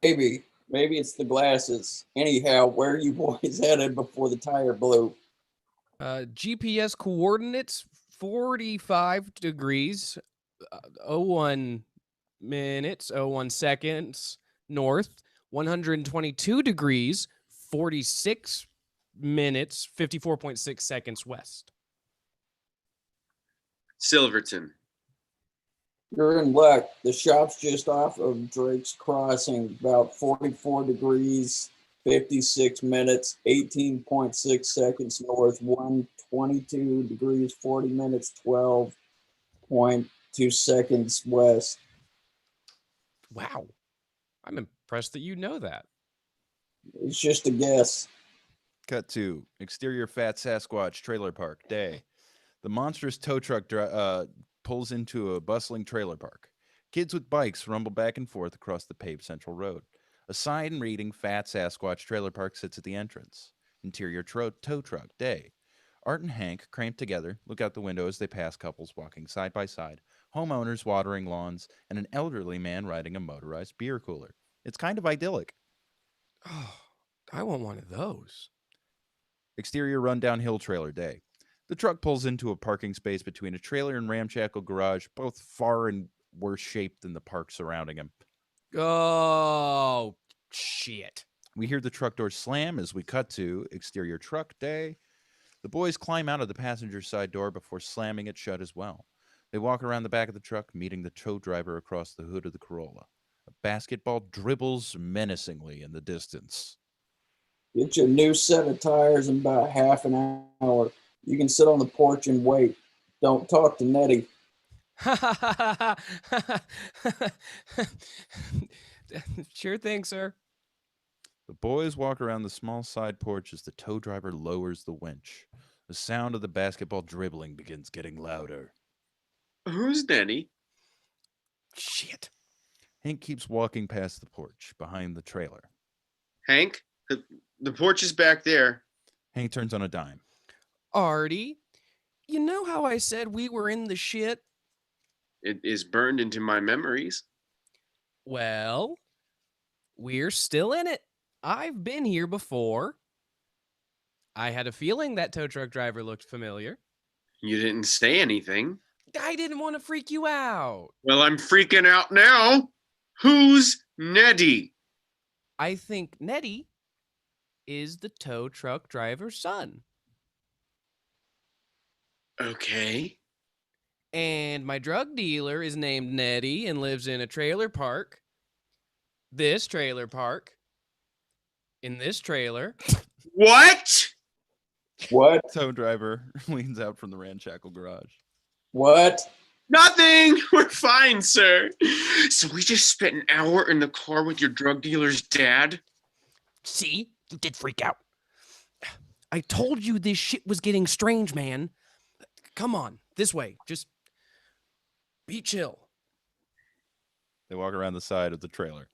Maybe it's the glasses. Anyhow, where are you boys headed before the tire blew? GPS coordinates 45 degrees, 01 minutes, 01 seconds north, 122 degrees, 46 minutes, 54.6 seconds west. Silverton. You're in luck. The shop's just off of Drake's Crossing, about 44 degrees, 56 minutes, 18.6 seconds north, 122 degrees, 40 minutes, 12.2 seconds west. Wow. I'm impressed that you know that. It's just a guess. Cut to exterior Fat Sasquatch trailer park, day. The monstrous tow truck pulls into a bustling trailer park. Kids with bikes rumble back and forth across the paved central road. A sign reading Fat Sasquatch Trailer Park sits at the entrance. Interior tow truck, day. Art and Hank, cramped together, look out the window as they pass couples walking side by side, homeowners watering lawns, and an elderly man riding a motorized beer cooler. It's kind of idyllic. Oh, I want one of those. Exterior rundown hill trailer, day. The truck pulls into a parking space between a trailer and ramshackle garage, both far and worse shape than the park surrounding him. Oh, shit. We hear the truck door slam as we cut to exterior truck, day. The boys climb out of the passenger side door before slamming it shut as well. They walk around the back of the truck, meeting the tow driver across the hood of the Corolla. A basketball dribbles menacingly in the distance. Get you a new set of tires in about half an hour. You can sit on the porch and wait. Don't talk to Nettie. Sure thing, sir. The boys walk around the small side porch as the tow driver lowers the winch. The sound of the basketball dribbling begins getting louder. Who's Nettie? Shit. Hank keeps walking past the porch, behind the trailer. Hank? The porch is back there. Hank turns on a dime. Artie, you know how I said we were in the shit? It is burned into my memories. Well, we're still in it. I've been here before. I had a feeling that tow truck driver looked familiar. You didn't say anything. I didn't want to freak you out. Well, I'm freaking out now. Who's Nettie? I think Nettie is the tow truck driver's son. Okay. And my drug dealer is named Nettie and lives in a trailer park. This trailer park. In this trailer. What? What? Tow driver leans out from the ramshackle garage. What? Nothing. We're fine, sir. So we just spent an hour in the car with your drug dealer's dad? See? You did freak out. I told you this shit was getting strange, man. Come on, this way. Just be chill. They walk around the side of the trailer.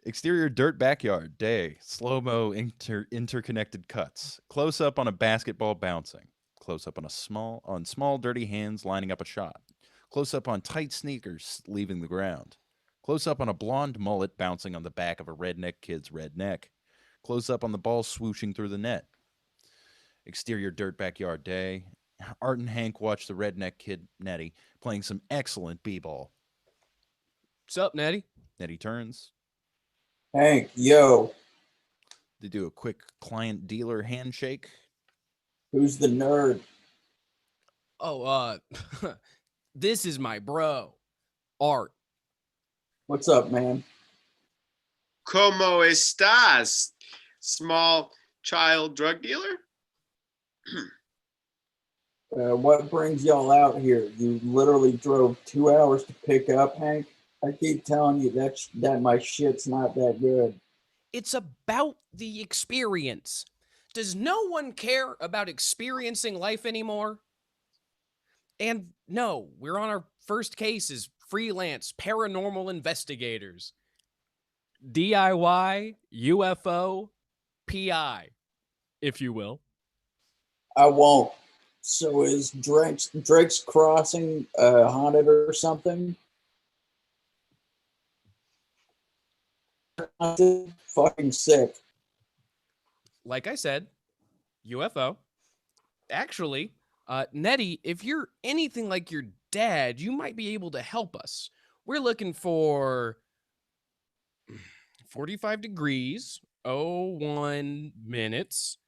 Exterior dirt backyard, day, slow-mo interconnected cuts. Close up on a basketball bouncing. Close up on small dirty hands lining up a shot. Close up on tight sneakers leaving the ground. Close up on a blonde mullet bouncing on the back of a redneck kid's red neck. Close up on the ball swooshing through the net. Exterior dirt backyard, day. Art and Hank watch the redneck kid, Nettie, playing some excellent b-ball. What's up, Nettie? Nettie turns. Hank, yo. They do a quick client-dealer handshake. Who's the nerd? Oh, this is my bro, Art. What's up, man? ¿Cómo estás? Small child drug dealer? What brings y'all out here? You literally drove 2 hours to pick up Hank? I keep telling you that my shit's not that good. It's about the experience. Does no one care about experiencing life anymore? And no, we're on our first case as freelance paranormal investigators. DIY, UFO, PI, if you will. I won't. So is Drake's Crossing haunted or something? I'm fucking sick. Like I said, UFO. Actually, Nettie, if you're anything like your dad, you might be able to help us. We're looking for 45 degrees, 01 minutes,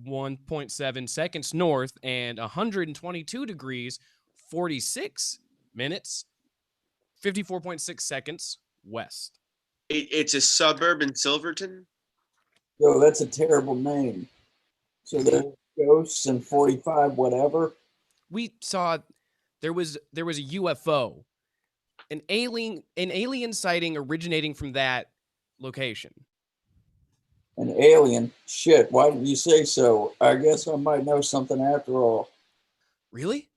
1.7 seconds north, and 122 degrees, 46 minutes, 54.6 seconds west. It's a suburb in Silverton? Yo, that's a terrible name. So there's ghosts and 45 whatever. We saw there was a UFO, an alien sighting originating from that location. An alien? Shit, why didn't you say so? I guess I might know something after all. Really?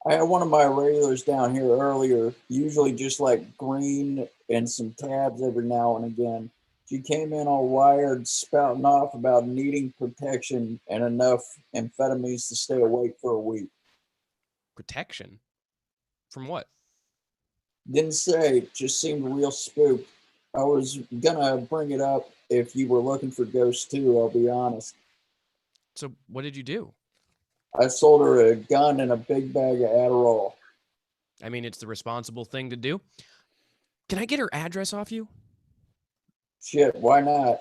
I had one of my regulars down here earlier, usually just like green and some tabs every now and again. She came in all wired, spouting off about needing protection and enough amphetamines to stay awake for a week. Protection? From what? Didn't say, just seemed real spooked. I was gonna bring it up if you were looking for ghosts too, I'll be honest. So what did you do? I sold her a gun and a big bag of Adderall. I mean, it's the responsible thing to do. Can I get her address off you? Shit, why not?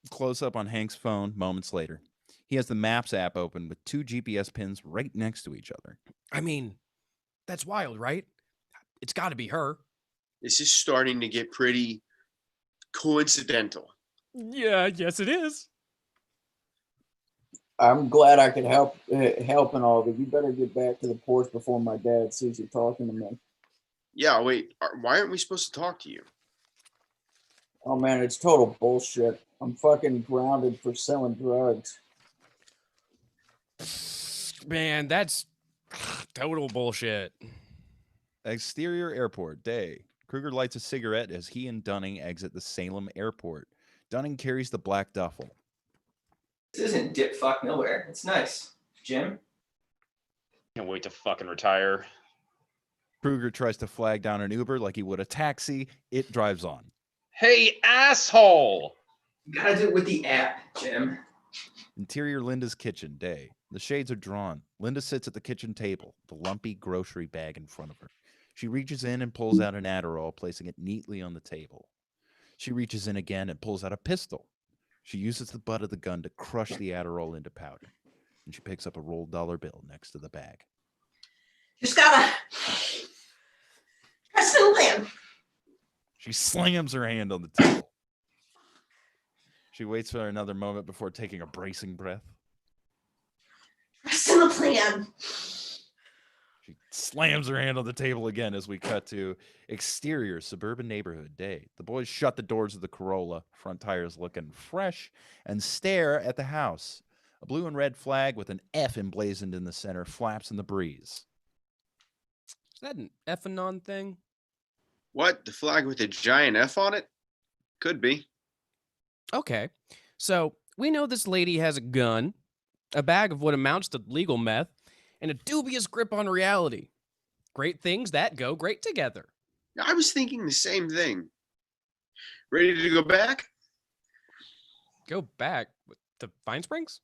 Close up on Hank's phone moments later. He has the Maps app open with 2 GPS pins right next to each other. I mean, that's wild, right? It's got to be her. This is starting to get pretty coincidental. Yeah, yes, it is. I'm glad I could help and all, but you better get back to the porch before my dad sees you talking to me. Yeah, wait. Why aren't we supposed to talk to you? Oh man, it's total bullshit. I'm fucking grounded for selling drugs. Man, that's total bullshit. Exterior airport, day. Kruger lights a cigarette as he and Dunning exit the Salem airport. Dunning carries the black duffel. This isn't dip fuck nowhere. It's nice. Jim? Can't wait to fucking retire. Kruger tries to flag down an Uber like he would a taxi. It drives on. Hey, asshole! You gotta do it with the app, Jim. Interior Linda's kitchen, day. The shades are drawn. Linda sits at the kitchen table, the lumpy grocery bag in front of her. She reaches in and pulls out an Adderall, placing it neatly on the table. She reaches in again and pulls out a pistol. She uses the butt of the gun to crush the Adderall into powder. And she picks up a rolled dollar bill next to the bag. Just gotta trust in the plan. She slams her hand on the table. She waits for another moment before taking a bracing breath. Trust in the plan. She slams her hand on the table again as we cut to exterior suburban neighborhood, day. The boys shut the doors of the Corolla, front tires looking fresh, and stare at the house. A blue and red flag with an F emblazoned in the center flaps in the breeze. Is that an F-anon thing? What? The flag with a giant F on it? Could be. Okay, so we know this lady has a gun, a bag of what amounts to legal meth, and a dubious grip on reality. Great things that go great together. I was thinking the same thing. Ready to go back? Go back to Fine Springs?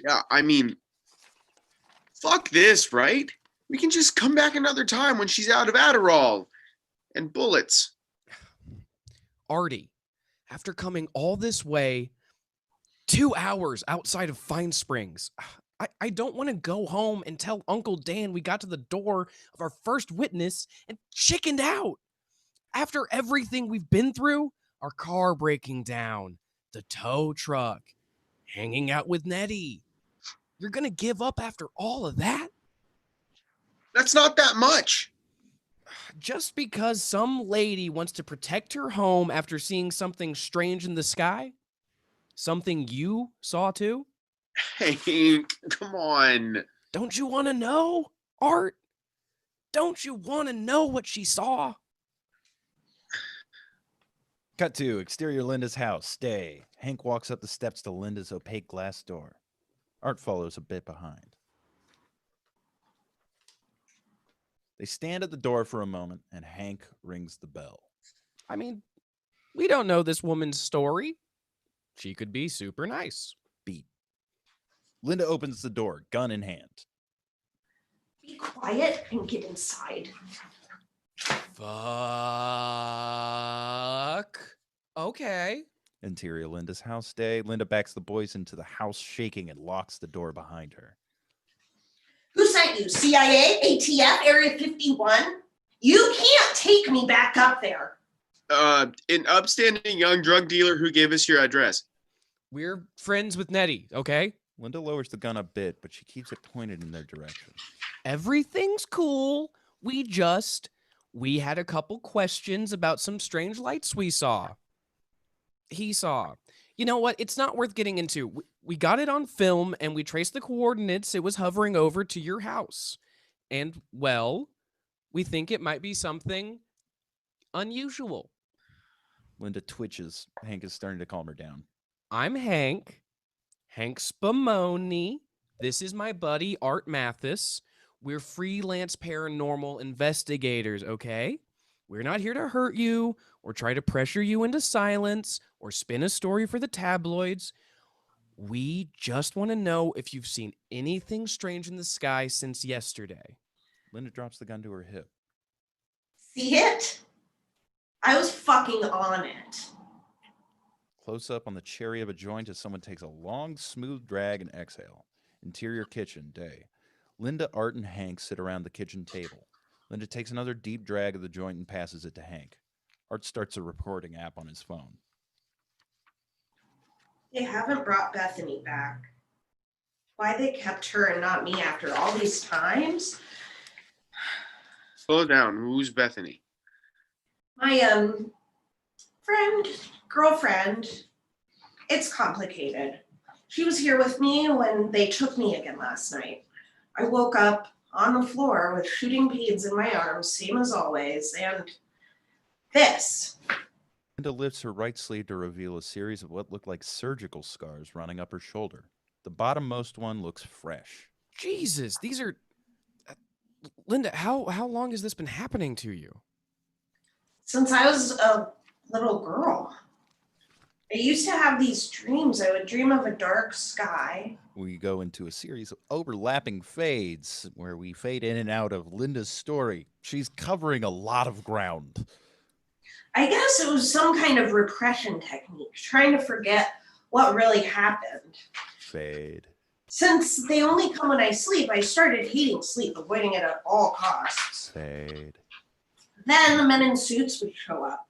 Yeah, I mean, fuck this, right? We can just come back another time when she's out of Adderall and bullets. Artie, after coming all this way, 2 hours outside of Fine Springs, I don't want to go home and tell Uncle Dan we got to the door of our first witness and chickened out. After everything we've been through, our car breaking down, the tow truck, hanging out with Nettie. You're going to give up after all of that? That's not that much. Just because some lady wants to protect her home after seeing something strange in the sky? Something you saw too? Hank, come on. Don't you want to know, Art? Don't you want to know what she saw? Cut to exterior Linda's house, day. Hank walks up the steps to Linda's opaque glass door. Art follows a bit behind. They stand at the door for a moment, and Hank rings the bell. I mean, we don't know this woman's story. She could be super nice. Beat. Linda opens the door, gun in hand. Be quiet and get inside. Fuck. Okay. Interior Linda's house, day. Linda backs the boys into the house, shaking, and locks the door behind her. Who sent you? CIA? ATF? Area 51? You can't take me back up there. An upstanding young drug dealer who gave us your address. We're friends with Nettie, okay? Linda lowers the gun a bit, but she keeps it pointed in their direction. Everything's cool. We had a couple questions about some strange lights we saw. He saw. You know what? It's not worth getting into. We got it on film and we traced the coordinates. It was hovering over to your house. And, well, we think it might be something unusual. Linda twitches. Hank is starting to calm her down. I'm Hank Spumoni. This is my buddy, Art Mathis. We're freelance paranormal investigators, okay? We're not here to hurt you or try to pressure you into silence or spin a story for the tabloids. We just want to know if you've seen anything strange in the sky since yesterday. Linda drops the gun to her hip. See it? I was fucking on it. Close up on the cherry of a joint as someone takes a long, smooth drag and exhale. Interior kitchen, day. Linda, Art, and Hank sit around the kitchen table. Linda takes another deep drag of the joint and passes it to Hank. Art starts a recording app on his phone. They haven't brought Bethany back. Why they kept her and not me after all these times? Slow down. Who's Bethany? My friend, girlfriend. It's complicated. She was here with me when they took me again last night. I woke up on the floor with shooting pains in my arms, same as always, and this. Linda lifts her right sleeve to reveal a series of what look like surgical scars running up her shoulder. The bottommost one looks fresh. Jesus, these are... Linda, how long has this been happening to you? Since I was a little girl. I used to have these dreams. I would dream of a dark sky. We go into a series of overlapping fades where we fade in and out of Linda's story. She's covering a lot of ground. I guess it was some kind of repression technique, trying to forget what really happened. Fade. Since they only come when I sleep, I started hating sleep, avoiding it at all costs. Fade. Then the men in suits would show up.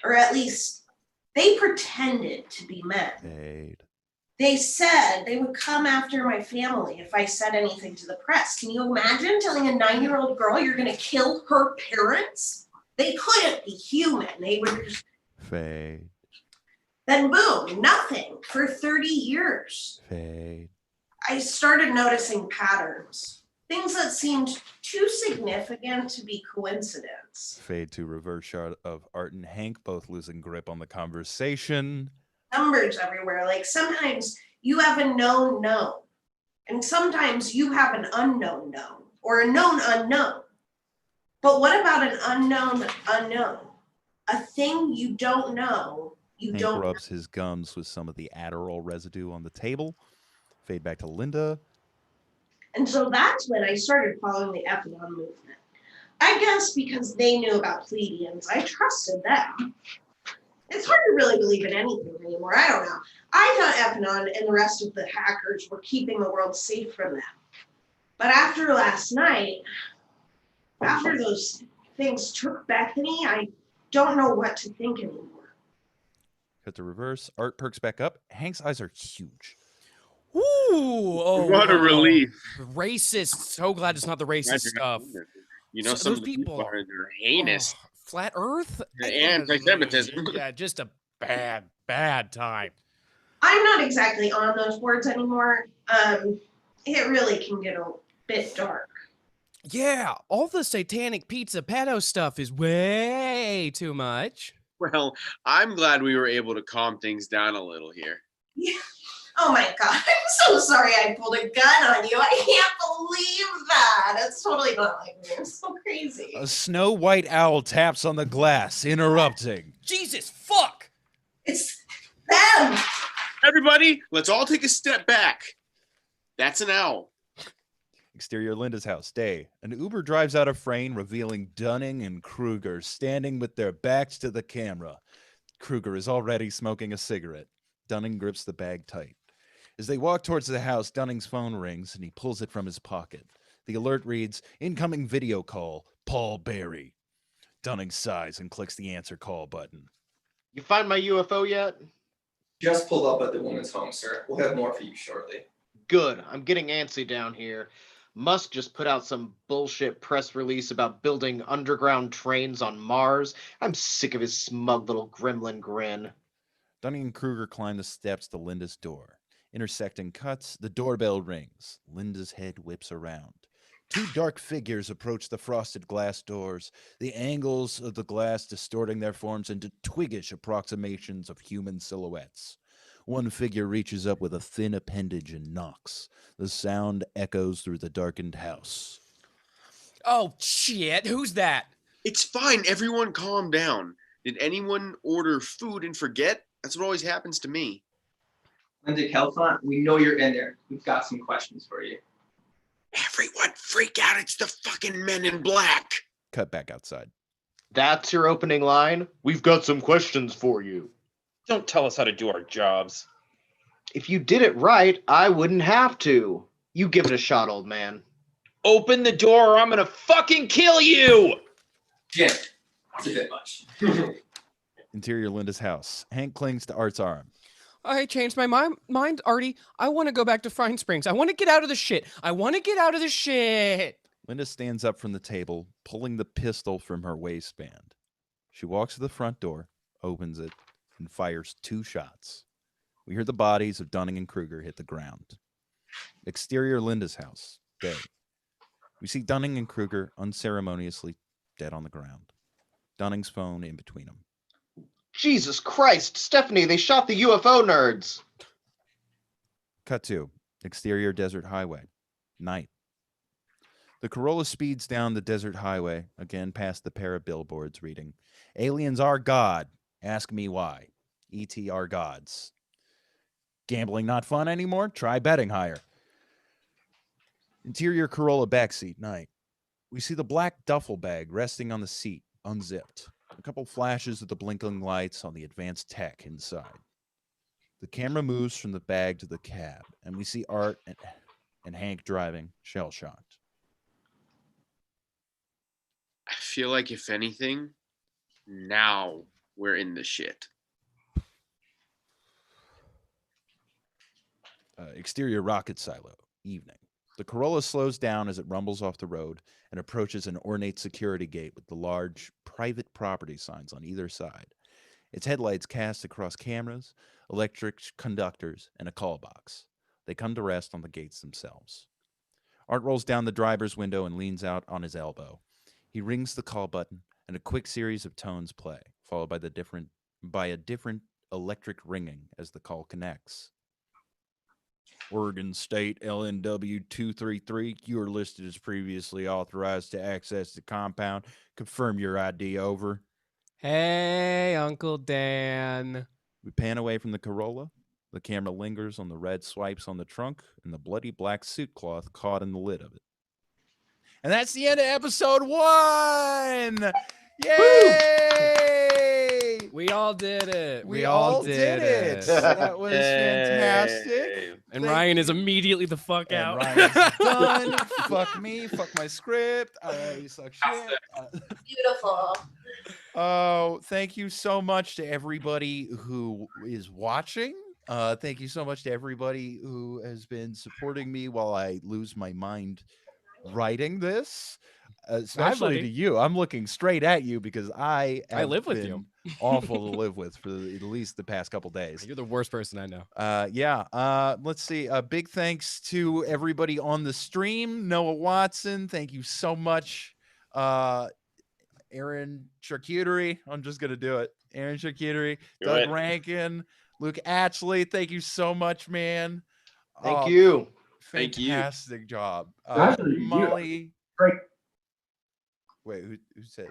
Or at least, they pretended to be men. Fade. They said they would come after my family if I said anything to the press. Can you imagine telling a 9-year-old girl you're going to kill her parents? They couldn't be human. They were just... Fade. Then boom, nothing for 30 years. Fade. I started noticing patterns. Things that seemed too significant to be coincidence. Fade to reverse shot of Art and Hank both losing grip on the conversation. Numbers everywhere. Like sometimes you have a known known. And sometimes you have an unknown known. Or a known unknown. But what about an unknown unknown? A thing you don't know, you Hank don't rubs his gums with some of the Adderall residue on the table. Fade back to Linda. And so that's when I started following the Epsilon movement. I guess because they knew about plebeians, I trusted them. It's hard to really believe in anything anymore. I don't know. I thought Epsilon and the rest of the hackers were keeping the world safe from them. But after last night, after those things took Bethany, I don't know what to think anymore. Cut to reverse. Art perks back up. Hank's eyes are huge. Ooh, oh, What a relief. Racist. So glad it's not the racist stuff. You know, So some those of the people people- are heinous. Oh, flat Earth? Anti-Semitism. Yeah, just a bad time. I'm not exactly on those boards anymore. It really can get a bit dark. Yeah, all the satanic pizza pedo stuff is way too much. Well, I'm glad we were able to calm things down a little here. Yeah. Oh my God, I'm so sorry I pulled a gun on you. I can't believe that. It's totally not like me. It's so crazy. A snow white owl taps on the glass, interrupting. Jesus, fuck! It's them. Everybody, let's all take a step back. That's an owl. Exterior Linda's house, day. An Uber drives out of frame, revealing Dunning and Kruger standing with their backs to the camera. Kruger is already smoking a cigarette. Dunning grips the bag tight. As they walk towards the house, Dunning's phone rings and he pulls it from his pocket. The alert reads, incoming video call, Paul Berry. Dunning sighs and clicks the answer call button. You find my UFO yet? Just pulled up at the woman's home, sir. We'll have more for you shortly. Good. I'm getting antsy down here. Musk just put out some bullshit press release about building underground trains on Mars. I'm sick of his smug little gremlin grin. Dunning and Kruger climb the steps to Linda's door. Intersecting cuts, the doorbell rings. Linda's head whips around. Two dark figures approach the frosted glass doors, the angles of the glass distorting their forms into twiggish approximations of human silhouettes. One figure reaches up with a thin appendage and knocks. The sound echoes through the darkened house. Oh, shit. Who's that? It's fine. Everyone calm down. Did anyone order food and forget? That's what always happens to me. Linda Kelfont, we know you're in there. We've got some questions for you. Everyone freak out. It's the fucking men in black. Cut back outside. That's your opening line? We've got some questions for you. Don't tell us how to do our jobs. If you did it right, I wouldn't have to. You give it a shot, old man. Open the door or I'm gonna fucking kill you! Jim, it's a bit much. Interior Linda's house. Hank clings to Art's arm. I changed my mind, Artie. I want to go back to Fine Springs. I want to get out of the shit. Linda stands up from the table, pulling the pistol from her waistband. She walks to the front door, opens it, and fires 2 shots. We hear the bodies of Dunning and Kruger hit the ground. Exterior Linda's house. Day. We see Dunning and Kruger unceremoniously dead on the ground. Dunning's phone in between them. Jesus Christ, Stephanie, they shot the UFO nerds. Cut 2. Exterior desert highway. Night. The Corolla speeds down the desert highway, again past the pair of billboards reading, "Aliens are God. Ask me why. E.T. are gods. Gambling not fun anymore? Try betting higher." Interior Corolla backseat. Night. We see the black duffel bag resting on the seat, unzipped. A couple flashes of the blinking lights on the advanced tech inside. The camera moves from the bag to the cab, and we see Art and Hank driving, shell-shocked. I feel like if anything, now we're in the shit. Exterior rocket silo. Evening. The Corolla slows down as it rumbles off the road and approaches an ornate security gate with the large private property signs on either side. Its headlights cast across cameras, electric conductors, and a call box. They come to rest on the gates themselves. Art rolls down the driver's window and leans out on his elbow. He rings the call button, and a quick series of tones play, followed by a different electric ringing as the call connects. Oregon State LNW 233, you are listed as previously authorized to access the compound. Confirm your ID, over. Hey, Uncle Dan. We pan away from the Corolla. The camera lingers on the red swipes on the trunk and the bloody black suit cloth caught in the lid of it. And that's the end of episode 1! Yay! We all did it. We all did it. That was fantastic. And Ryan is immediately the fuck And out. Ryan's done. Fuck me. Fuck my script. You suck shit. Beautiful. Oh, thank you so much to everybody who is watching. Thank you so much to everybody who has been supporting me while I lose my mind writing this. Especially to you. I'm looking straight at you because I live with you. Awful to live with for at least the past couple days. You're the worst person I know. Let's see. Big thanks to everybody on the stream. Noah Watson, thank you so much. Aaron Charcuterie, I'm just gonna do it. Aaron Charcuterie, Doug Rankin, Luke Atchley, thank you so much, man. Thank you. Thank you. Fantastic job. Actually, Molly. Great. Wait, who said?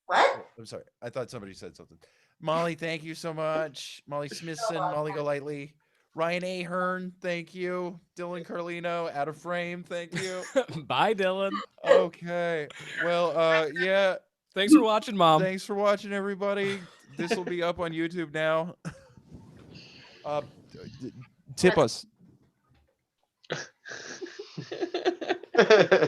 What? I'm sorry. I thought somebody said something. Molly, thank you so much. Molly Smithson, Molly Golightly. Ryan Ahern, thank you. Dylan Carlino, out of frame, thank you. Bye, Dylan. Okay. Well, yeah. Thanks for watching, Mom. Thanks for watching, everybody. This will be up on YouTube now. Tip us.